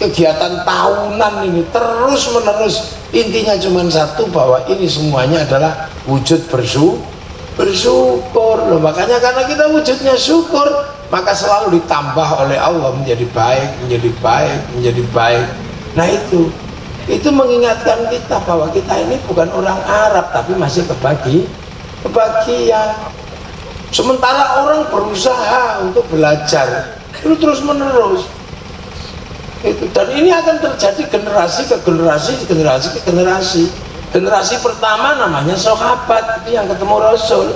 kegiatan tahunan ini terus menerus, intinya cuma satu, bahwa ini semuanya adalah wujud bersyukur loh. Makanya karena kita wujudnya syukur, maka selalu ditambah oleh Allah menjadi baik, menjadi baik, menjadi baik. Nah itu mengingatkan kita bahwa kita ini bukan orang Arab tapi masih kebagian. Sementara orang berusaha untuk belajar itu terus menerus itu, dan ini akan terjadi generasi ke generasi. Generasi pertama namanya sahabat, itu yang ketemu Rasul.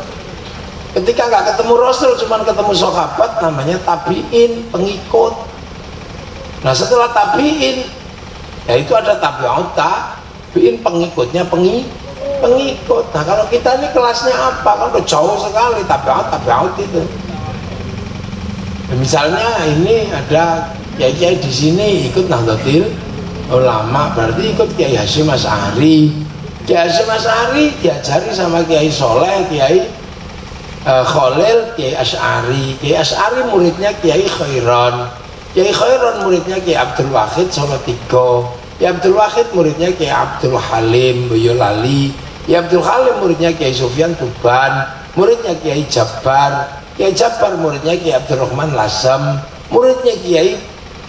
Ketika nggak ketemu Rasul, cuma ketemu sahabat, namanya tabi'in, pengikut. Nah setelah tabi'in, ya itu ada tabi'in, pengikutnya pengikut. Nah kalau kita ini kelasnya apa? Kan udah jauh sekali tabi'ut itu. Misalnya ini ada kiai-kiai di sini ikut Nahdlatul Ulama, berarti ikut Kiai Hasyim Asy'ari. Kiai Hasyim Asy'ari diajari sama Kiai Soleh, Kiai Khalil, Kiai Asy'ari. Kiai Asy'ari muridnya Kiai Khairon. Kiai Khairon muridnya Kiai Abdul Wahid Salatiga. Kiai Abdul Wahid muridnya Kiai Abdul Halim Boyolali. Kiai Abdul Halim muridnya Kiai Sufyan Tuban. Muridnya Kiai Jabar. Kiai Jabar muridnya Kiai Abdurrahman Lasem. Muridnya Kiai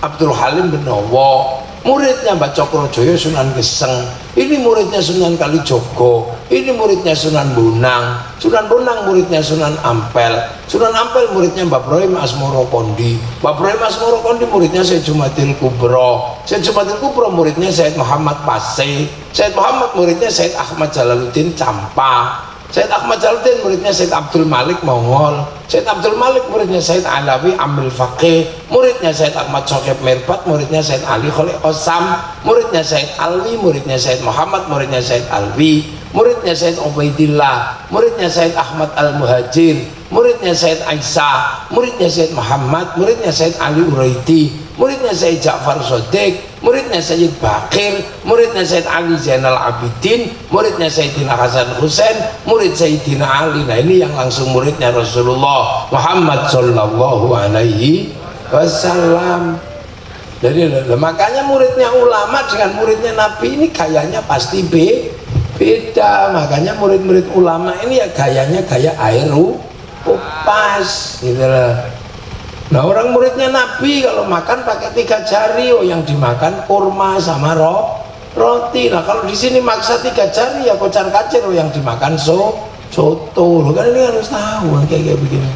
Abdul Halim Benowo. Muridnya Mbah Cokrojoyo Sunan Geseng. Ini muridnya Sunan Kalijogo. Ini muridnya Sunan Bonang. Sunan Bonang muridnya Sunan Ampel. Sunan Ampel muridnya Mbah Ibrahim Asmoro Kondi. Mbah Ibrahim Asmoro Kondi muridnya Syed Jumadil Kubro. Syed Jumadil Kubro muridnya Syed Muhammad Pase. Syed Muhammad muridnya Syed Ahmad Jalaluddin Campa. Syed Ahmad Jalaluddin muridnya Syed Abdul Malik Mongol. Syed Abdul Malik muridnya Syed Alawi Amil Faqih. Muridnya Syed Ahmad Syokib Mirbat. Muridnya Syed Ali Khalil Osam. Muridnya Syed Alwi. Muridnya Syed Muhammad. Muridnya Syed Alwi. Muridnya Syed Ubaidillah. Muridnya Syed Ahmad Al-Muhajir. Muridnya Syed Aisyah. Muridnya Syed Muhammad. Muridnya Syed Ali Uraidi. Muridnya Syed Ja'far Sodik. Muridnya Syed Bakir. Muridnya Syed Ali Zainal Abidin. Muridnya Sayyidina Hasan Husain. Murid Sayyidina Ali. Nah ini yang langsung muridnya Rasulullah Muhammad Sallallahu Alaihi Wasallam. Jadi makanya muridnya ulama dengan muridnya Nabi ini gayanya pasti beda. Makanya murid-murid ulama ini ya gayanya gaya air upas gitu lah. Nah orang muridnya Nabi kalau makan pakai 3 jari, oh yang dimakan kurma sama roti. Nah kalau di sini maksa 3 jari ya kocar kacir, oh yang dimakan soto. Loh kan ini harus tahu kayak begini.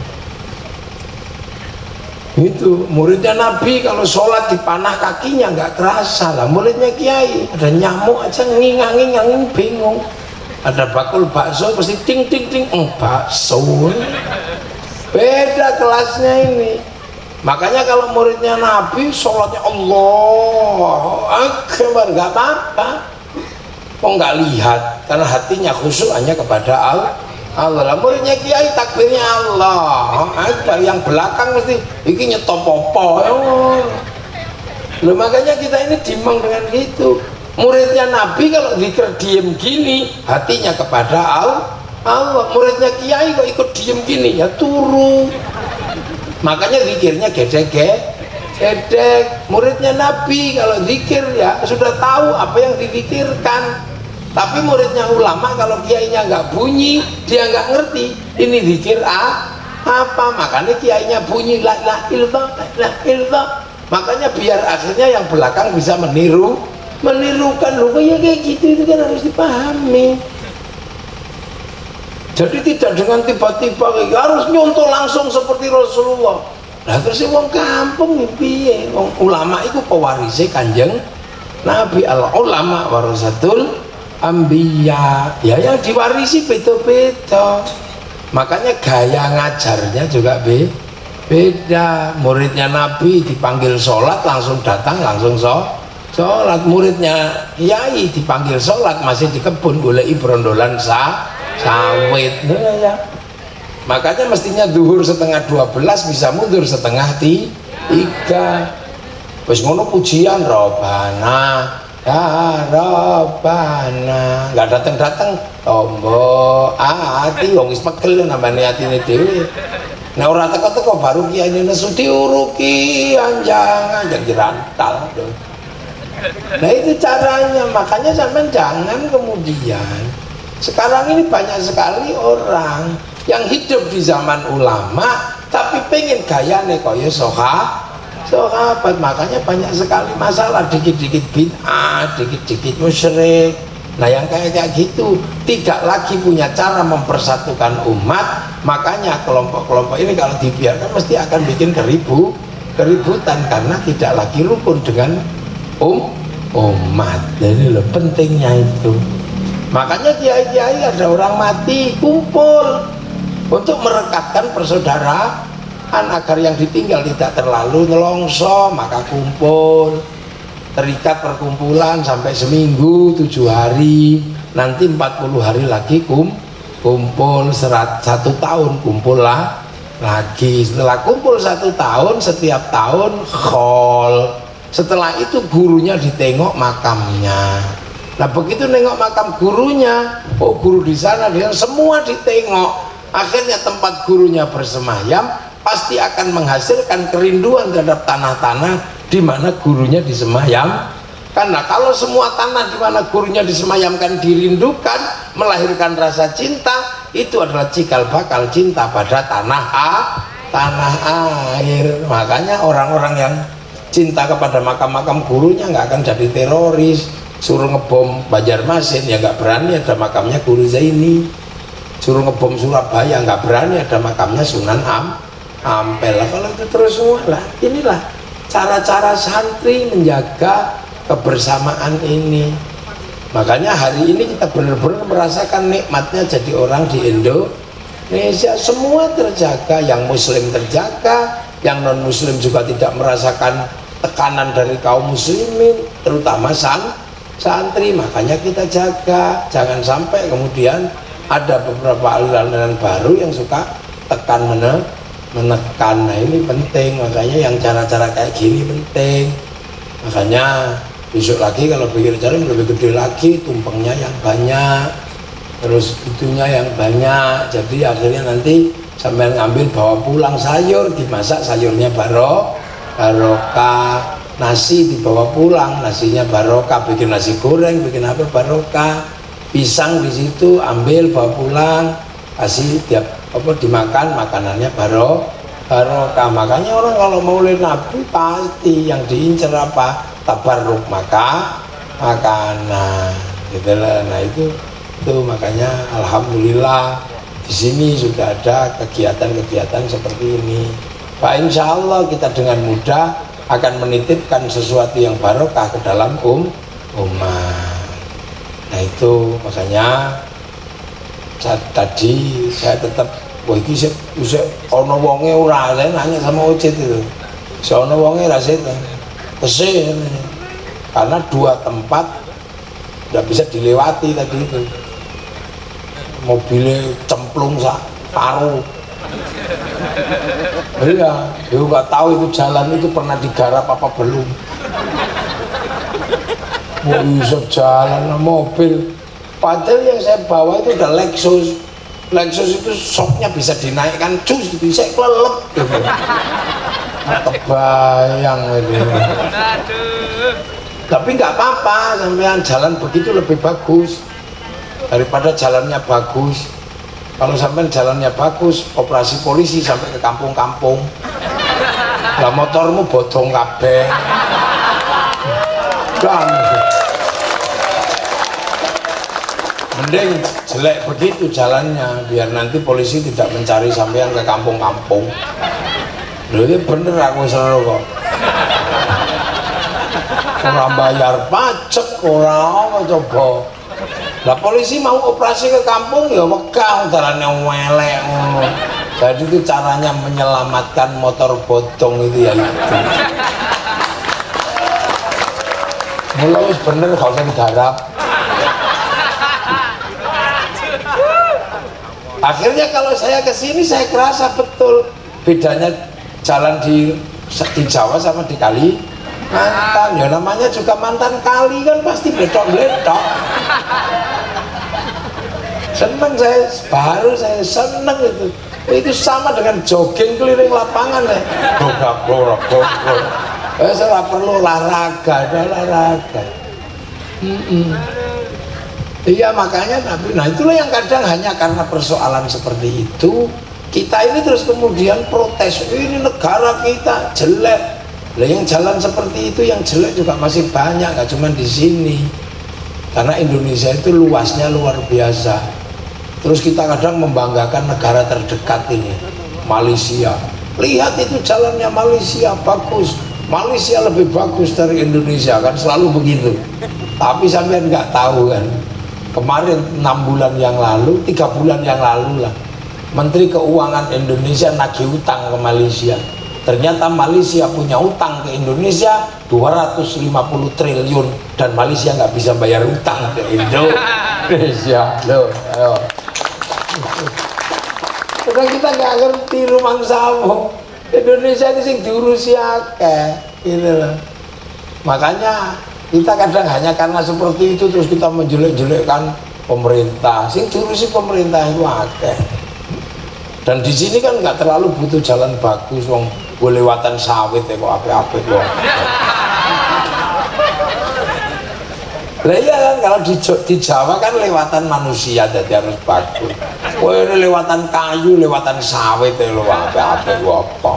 Itu muridnya Nabi kalau sholat dipanah kakinya nggak kerasa lah. Muridnya Kiai ada nyamuk aja ngingang bingung. Ada bakul bakso pasti ting ting ting, bakso. Beda kelasnya ini. Makanya kalau muridnya Nabi sholatnya Allah Akbar nggak apa-apa. kok nggak lihat, karena hatinya khusyuk hanya kepada Allah. Muridnya kiai takbirnya Allah Akbar, yang belakang mesti iki nyetop apa. Loh, makanya kita ini dimang dengan gitu. Muridnya Nabi kalau zikir diem gini, hatinya kepada Allah. Muridnya kiai kok ikut diem gini, ya turu. Makanya zikirnya gedek. Muridnya Nabi kalau zikir ya sudah tahu apa yang dizikirkan. Tapi muridnya ulama kalau kiainya nggak bunyi, dia nggak ngerti ini zikir apa. Makanya kiainya bunyi la ilallah. Makanya biar akhirnya yang belakang bisa menirukan. Loh ya kayak gitu, itu kan harus dipahami. Jadi tidak dengan tiba-tiba harus nyontoh langsung seperti Rasulullah. Nah terus wong kampung piye? Wong ulama itu pewarise Kanjeng Nabi. Al ulama warasatul anbiya. Ya yang diwarisi beda-beda. Makanya gaya ngajarnya juga beda. Muridnya Nabi dipanggil sholat langsung datang langsung sholat. Muridnya kiai dipanggil sholat masih di kebun goleki brondolan sawit. Ya. Makanya mestinya duhur setengah 12 bisa mundur setengah 3. Wis ngono pujian Robana ya Robana, nggak datang tombo ati wong wis pegel nambane atine dhewe. Nah ora teko-teko baru kiai nesu diuruki anjang dirantal. Nah itu caranya. Makanya sampean jangan kemudian, sekarang ini banyak sekali orang yang hidup di zaman ulama tapi pengen gayane kaya sahabat. Makanya banyak sekali masalah, dikit-dikit bid'ah, dikit-dikit musyrik. Nah yang kayak gitu tidak lagi punya cara mempersatukan umat. Makanya kelompok-kelompok ini kalau dibiarkan mesti akan bikin keributan karena tidak lagi rukun dengan umat. Jadi loh pentingnya itu. Makanya kiai-kiai ada orang mati kumpul untuk merekatkan persaudaraan agar yang ditinggal tidak terlalu nyelongso. Maka kumpul, terikat perkumpulan sampai seminggu 7 hari, nanti 40 hari lagi kumpul 1 tahun kumpul lagi. Setelah kumpul 1 tahun, setiap tahun khol. Setelah itu gurunya ditengok makamnya. Nah begitu nengok makam gurunya, oh guru di sana, dia semua ditengok. Akhirnya tempat gurunya bersemayam pasti akan menghasilkan kerinduan terhadap tanah-tanah di mana gurunya disemayam. Karena kalau semua tanah di mana gurunya disemayamkan dirindukan, melahirkan rasa cinta, itu adalah cikal bakal cinta pada tanah air. Makanya orang-orang yang cinta kepada makam-makam gurunya nggak akan jadi teroris. Suruh ngebom Banjarmasin ya nggak berani, ada makamnya Guru Zaini. Suruh ngebom Surabaya nggak berani, ada makamnya Sunan Ampel. Kalau itu terus semua lah. Inilah cara-cara santri menjaga kebersamaan ini. Makanya hari ini kita benar-benar merasakan nikmatnya jadi orang di Indonesia. Semua terjaga, yang muslim terjaga, yang non muslim juga tidak merasakan tekanan dari kaum muslimin, terutama santri. Makanya kita jaga, jangan sampai kemudian ada beberapa aliran-aliran baru yang suka tekan menekan. Nah ini penting, makanya yang cara-cara kayak gini penting. Makanya besok lagi kalau bikin acara lebih gede lagi, tumpengnya yang banyak, terus itunya yang banyak. Jadi akhirnya nanti sambil ngambil bawa pulang sayur, dimasak sayurnya barokah, nasi dibawa pulang, nasinya barokah, bikin nasi goreng, bikin apa barokah, pisang di situ ambil bawa pulang, kasih tiap apa dimakan, makanannya barokah. Makanya orang kalau maulid Nabi pasti yang diincar apa? Tabarruk makanan gitu lah. Nah itu makanya alhamdulillah di sini sudah ada kegiatan-kegiatan seperti ini. Pak, insya Allah kita dengan mudah akan menitipkan sesuatu yang barokah ke dalam umat. Nah itu makanya tadi saya tetap wah iki sik ana wonge ora, saya nanya sama Ucit itu. Sono wonge ra sik. Karena 2 tempat nggak bisa dilewati tadi itu, mobilnya cemplung sak paruh. Iya, dia nggak tahu itu jalan itu pernah digarap apa belum. Mau bisa jalan mobil, padahal yang saya bawa itu udah Lexus. Lexus itu soknya bisa dinaikkan, cus bisa kelelep gitu. Kebayang ini. Tapi nggak apa-apa, sampean jalan begitu lebih bagus daripada jalannya bagus. Kalau sampean jalannya bagus, operasi polisi sampai ke kampung-kampung. Lah motormu bodong kabeh. Mending jelek begitu jalannya, biar nanti polisi tidak mencari sampean ke kampung-kampung. Loh ini bener aku seru kok. Orang bayar pajak, orang coba. Lah polisi mau operasi ke kampung ya wegah udaranya welek. Jadi itu caranya menyelamatkan motor bodong itu ya itu. Mulai bener kalau saya digarap. Akhirnya kalau saya kesini saya kerasa betul bedanya jalan di Jawa sama di Kalimantan. Ya namanya juga mantan kali kan pasti bledok-bledok. Seneng saya, baru saya seneng itu. Itu sama dengan jogging keliling lapangan ya. Gogak. Saya perlu olahraga, ada olahraga. Iya makanya Nabi, nah itulah yang kadang hanya karena persoalan seperti itu kita ini terus kemudian protes, ini negara kita jelek. Lah yang jalan seperti itu yang jelek juga masih banyak, gak cuma di sini. Karena Indonesia itu luasnya luar biasa. Terus kita kadang membanggakan negara terdekat ini, Malaysia. Lihat itu jalannya Malaysia bagus. Malaysia lebih bagus dari Indonesia kan selalu begitu. Tapi sampean nggak tahu kan. Kemarin 6 bulan yang lalu, 3 bulan yang lalu lah, Menteri Keuangan Indonesia nagih utang ke Malaysia. Ternyata Malaysia punya utang ke Indonesia 250 triliun dan Malaysia nggak bisa bayar utang ke Indonesia. Loh, ayo. Karena kita nggak ngerti rumang sawo. Indonesia itu sing diurusi akeh, gitu loh. Makanya kita kadang hanya karena seperti itu terus kita menjelek-jelekkan pemerintah. Sing diurusi pemerintah itu akeh. Dan di sini kan nggak terlalu butuh jalan bagus, wong gue lewatan sawit ya kok apik-apik kok. Lah iya kan kalau di Jawa kan lewatan manusia jadi harus bagus. Wah ini lewatan kayu, lewatan sawit ya lo apik-apik kok apa.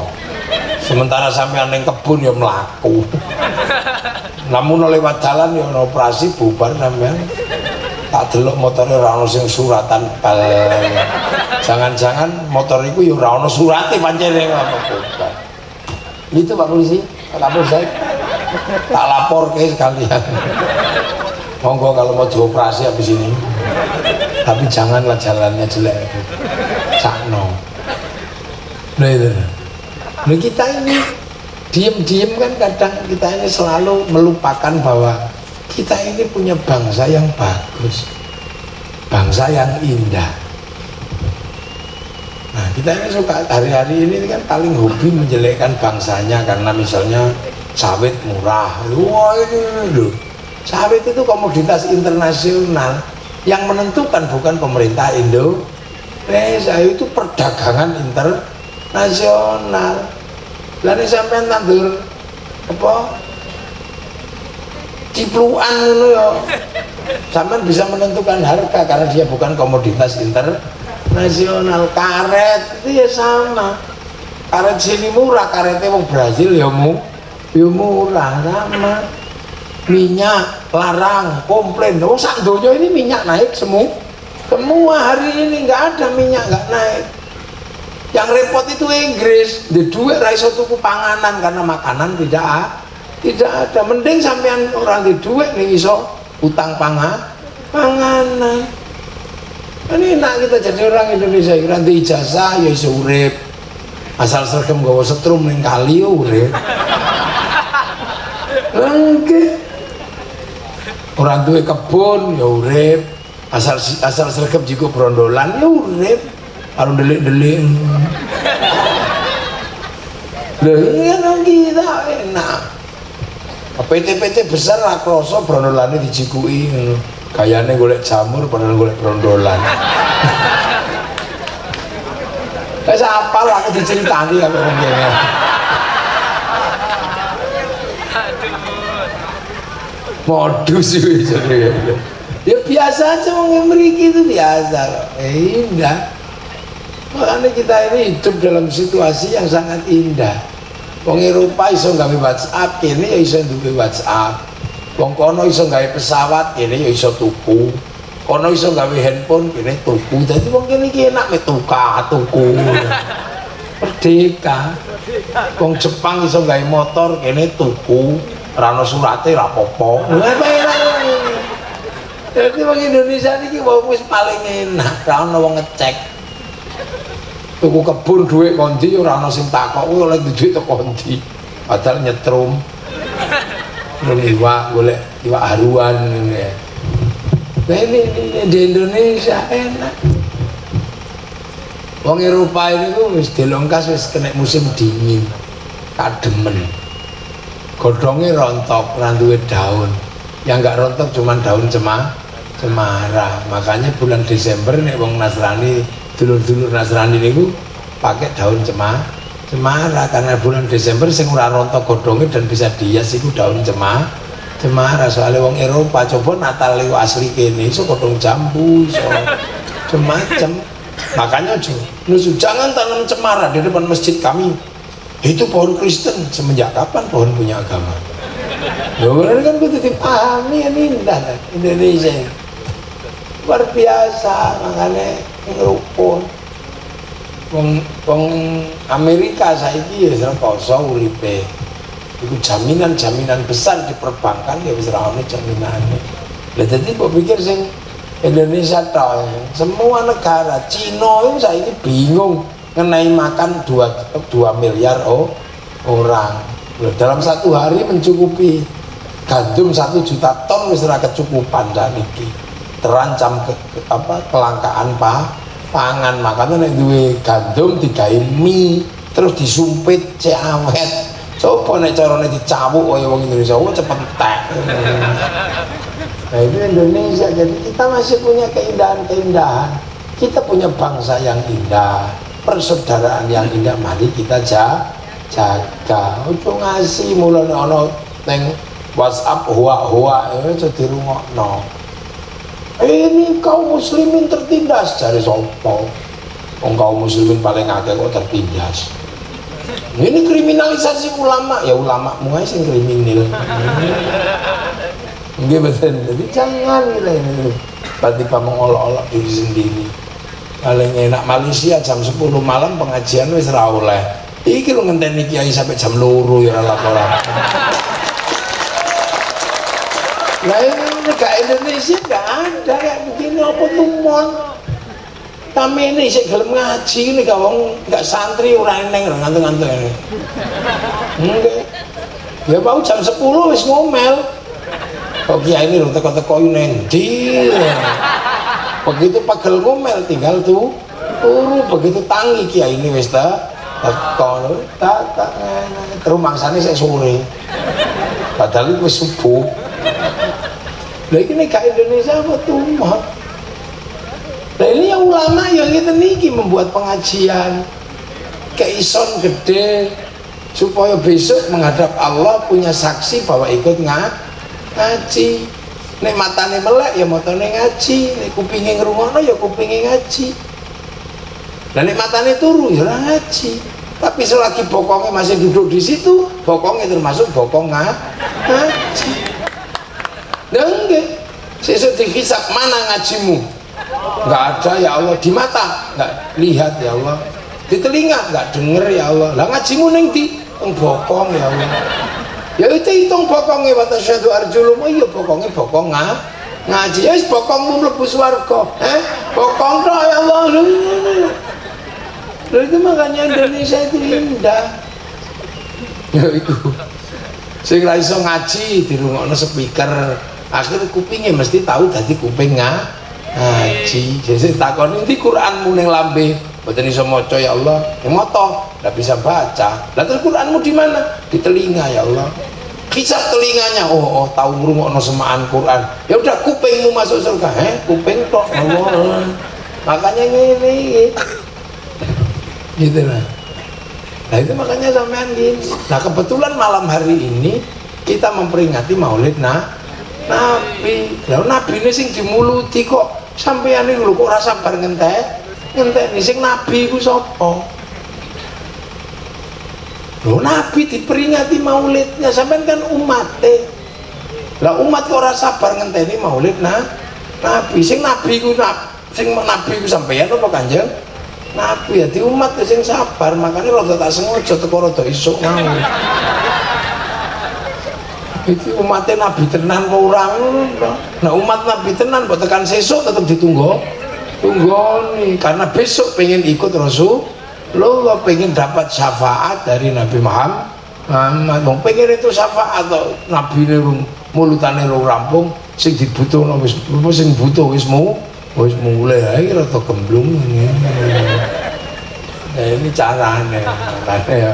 Sementara sampean ning kebun ya mlaku. Namun lewat jalan ya operasi bubar sampean. Tak delok motore ora ono sing suratan bal. Jangan-jangan motor iku ya ora ono surate pancene apa bubar. Itu Pak Polisi, Pak Kapolsek. Tak lapor ke sekalian. Monggo kalau mau dioperasi habis ini. Tapi janganlah jalannya jelek. Sakno. Nah itu. Nah kita ini diem-diem kan kadang kita ini selalu melupakan bahwa kita ini punya bangsa yang bagus, bangsa yang indah. Nah kita ini suka hari-hari ini kan paling hobi menjelekkan bangsanya karena misalnya sawit murah. Wah ini loh, sawit itu komoditas internasional yang menentukan bukan pemerintah Indonesia, itu perdagangan internasional. Lalu sampai tandur apa cipluan itu ya sampai bisa menentukan harga karena dia bukan komoditas internasional. Karet itu ya sama, karet sini murah, karetnya mau Brazil ya murah sama. Minyak larang, komplain, oh sak donya ini minyak naik semua hari ini nggak ada minyak nggak naik. Yang repot itu Inggris, di duit raiso tuku panganan karena makanan tidak ada. Mending sampean orang di duit nih iso utang panganan. Ini enak kita jadi orang Indonesia, nanti ijazah ya iso urip. Asal sergem gawa setrum ning kali urip. Lengke. Orang duwe kebun ya urip, asal sregep jiku brondolan ya urip, karo delik-delik. Lha iya nang kita enak. PT-PT besar lah kroso brondolane dijikuki ngono. Gayane golek jamur padahal golek brondolan. Wis apal aku diceritani aku ngene. Modus itu ya biasa aja wong mriki itu biasa. Indah. Makanya kita ini hidup dalam situasi yang sangat indah. Wong Eropa iso gawe WhatsApp, kene ya iso duwe WhatsApp. Wong kono iso gawe pesawat, kene ya iso tuku. Kono iso gawe handphone, kene tuku. Dadi wong kene iki enak tuku. Merdeka. Wong Jepang iso gawe motor, kene tuku. Ora ono surate ra apa-apa. Jadi wong Indonesia niki wis paling enak, ra ono wong ngecek. Tuku kebun dhuwit kondi ora ono sing takok kuwi oleh dhuwit tok kondi. Padahal nyetrum. Iwak golek iwak haruan ngene ya. Nah ini di Indonesia enak. Wong Eropa ini ku wis delongkas wis kena musim dingin. Kademen. Godhonge rontok, ora duwe daun. Yang enggak rontok cuma daun cemara. Makanya bulan Desember nek wong Nasrani, dulur-dulur Nasrani niku pakai daun cemara karena bulan Desember sing ora rontok godhonge dan bisa dihias iku daun cemara. Soalnya wong Eropa coba Natal iku asli kene iso godhong jambu, iso macam. Makanya jangan tanam cemara di depan masjid kami. Itu pohon Kristen. Semenjak kapan pohon punya agama? Ya kan kudu dipahami ini indah Indonesia luar biasa. Makanya ngerupun wong Amerika saiki ya rekoso uripe iku jaminan besar di perbankan ya wis ra ono jaminane. Lah dadi kok pikir sing Indonesia tok semua negara Cina itu saiki bingung ngenai makan 2 miliar orang. Dalam satu hari mencukupi gandum 1 juta ton wis ora kecukupan sakniki. Terancam kelangkaan pangan. Makanya nek duwe gandum digawe mie terus disumpit cek awet. Coba nek carane dicawuk kaya wong Indonesia cepet entek. Nah itu Indonesia. Jadi kita masih punya keindahan-keindahan. Kita punya bangsa yang indah, persaudaraan yang indah, mari kita jaga. Ojo ngasih mulane ana ning WhatsApp hoa-hoa aja dirungokno. Ini kaum muslimin tertindas cari sopo. Wong kaum muslimin paling akeh kok tertindas. Ini kriminalisasi ulama, ya ulamamu ae sing kriminal. Nggih betul. Jadi jangan ini tiba-tiba mengolok-olok diri sendiri. Paling enak Malaysia jam 10 malam pengajian wis ra oleh. Iki lho ngenteni kiai sampai jam 2 ya laporan. Lah ini negara Indonesia enggak ada kayak begini apa tumon. Kami ini sik gelem ngaji ini gak wong enggak santri ora eneng ngantuk-ngantuk ini. Nggih. Ya mau jam 10 wis ngomel. Kok kiai ini lho teko-teko nang ndi. Begitu pegel ngomel tinggal turu. Begitu tangi kiai ini wis teko tak terus mangsane sik sore. Padahal itu wis subuh. Lah ini ke Indonesia apa tuh? Nah ini yang ulama yang kita niki membuat pengajian keison gede supaya besok menghadap Allah punya saksi bahwa ikut ngaji. Nek matane melek ya matane ngaji, nek kupinge ngrungokno ya kupinge ngaji. Lah nek matane turu ya ora ngaji. Tapi selagi bokongnya masih duduk di situ, bokongnya termasuk bokong ngaji. Nah enggak, sesuk dihisab mana ngajimu? Enggak ada ya Allah. Di mata enggak lihat ya Allah. Di telinga enggak denger ya Allah. Lah ngajimu ning ndi? Teng bokong ya Allah. Ya itu hitung bokongnya wa tasyhadu arjulum. Iya bokongnya bokong ngaji. Ya wis bokongmu mlebu swarga. Bokong tok ya Allah. Lho itu makanya Indonesia itu indah. Ya itu. Sing ra iso ngaji dirungokno speaker akhirnya kupingnya mesti tahu dadi kuping ngaji. Jadi takon ini Quranmu ning lambe mboten iso maca ya Allah, yang moto ndak bisa baca. Lah terus Quranmu di mana? Di telinga ya Allah. Hisap telinganya, oh tahu ngrungokno semaan Quran. Ya udah kupingmu masuk surga. Kuping tok Allah. Makanya ngene gitu lah. Nah itu makanya sampean gini. Nah kebetulan malam hari ini kita memperingati Maulid Nabi. Lah Nabi ini sing dimuluti kok sampean iki lho kok ora sabar ngenteni sing Nabi ku sapa? Loh Nabi diperingati maulidnya, sampean kan umatnya. Lah umat kok ora sabar ngenteni maulid Nabi. Sing Nabi ku sampean apa Kanjeng? Nabi ya di umat sing sabar, makanya rada tak sengaja teko rada isuk mau. Iki umatnya Nabi tenan kok ora ngono. Nah umat Nabi tenan kok tekan sesuk tetep tunggoni karena besok pengen ikut Rasulullah, pengen dapat syafaat dari Nabi Muhammad. Wong pengen itu syafaat atau Nabi ini mulutane rung rampung, sing dibutuhno wis sing butuh wis mulai ae rada gemblung ngene. Nah ini carane ya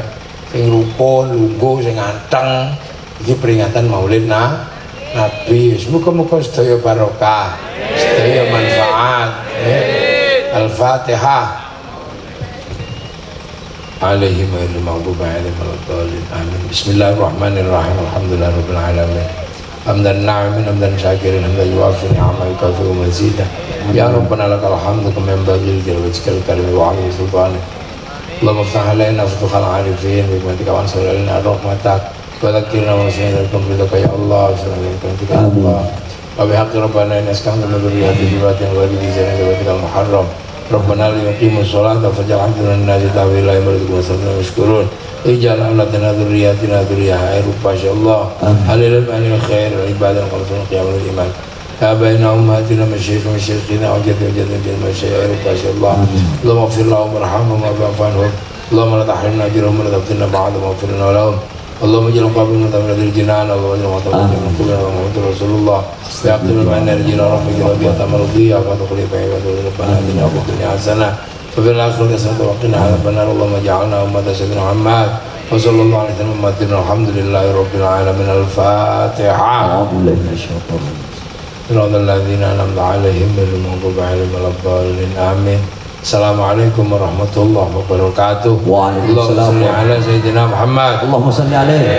sing rukun lungguh sing anteng iki peringatan Maulid Nabi. Muga-muga sedaya barokah, sedaya manfaat. Al-Fatihah. Alaihim ghairil maghdubi alaihim waladdallin. Amin. Bismillahirrahmanirrahim. Alhamdulillahirabbil alamin. Hamdan na'imin hamdan syakirin hamdan yuwafi ni'amahu yukafi'u mazidah. Ya Rabbana lakal hamdu kama yanbaghi li jalali karimi wa 'azimi sultanik. Allahumma iftah alaina futuhal 'arifin bi hikmatika wa ansur alaina rahmatak wa dhakkirna wa nasihnakum ridaka ya Allah. Amin. وبحق ربنا إن أسكنت من ذريتي بواد غير ذي زرع بيتك المحرم ربنا ليقيموا الصلاة فاجعل عندنا الناس تحويلا يمرضون وصلنا ويشكرون اجعل أولادنا ذرياتنا ذرية خير ما شاء الله علينا بأهل الخير عبادا خلصنا قيام الإيمان آبائنا وأمهاتنا مشايخنا وجد ما شاء الله اللهم اغفر لهم وارحمهم واعف عنهم اللهم لا تحرمنا أجرهم ولا تفتنا بعدهم واغفر لنا ولهم اللهم اجعل قبرنا من ذي الجنان اللهم اجعل قبرنا من قبرنا محمد رسول الله يعقل معنا رجال ربك ربيعة مرضية وادخل بعباد ربنا آتنا في الدنيا حسنة وفي الآخرة حسنة وقنا عذاب النار اللهم اجعلنا أمة سيدنا محمد وصلى الله عليه وسلم الحمد لله رب العالمين. الفاتحة. أعوذ بالله من الشيطان الرجيم. صراط الذين أنعمت عليهم غير المغضوب عليهم ولا الضالين. آمين. Assalamualaikum warahmatullahi wabarakatuh. Waalaikumsalam. Allahumma shalli ala sayyidina Muhammad. Allahumma shalli alaihi.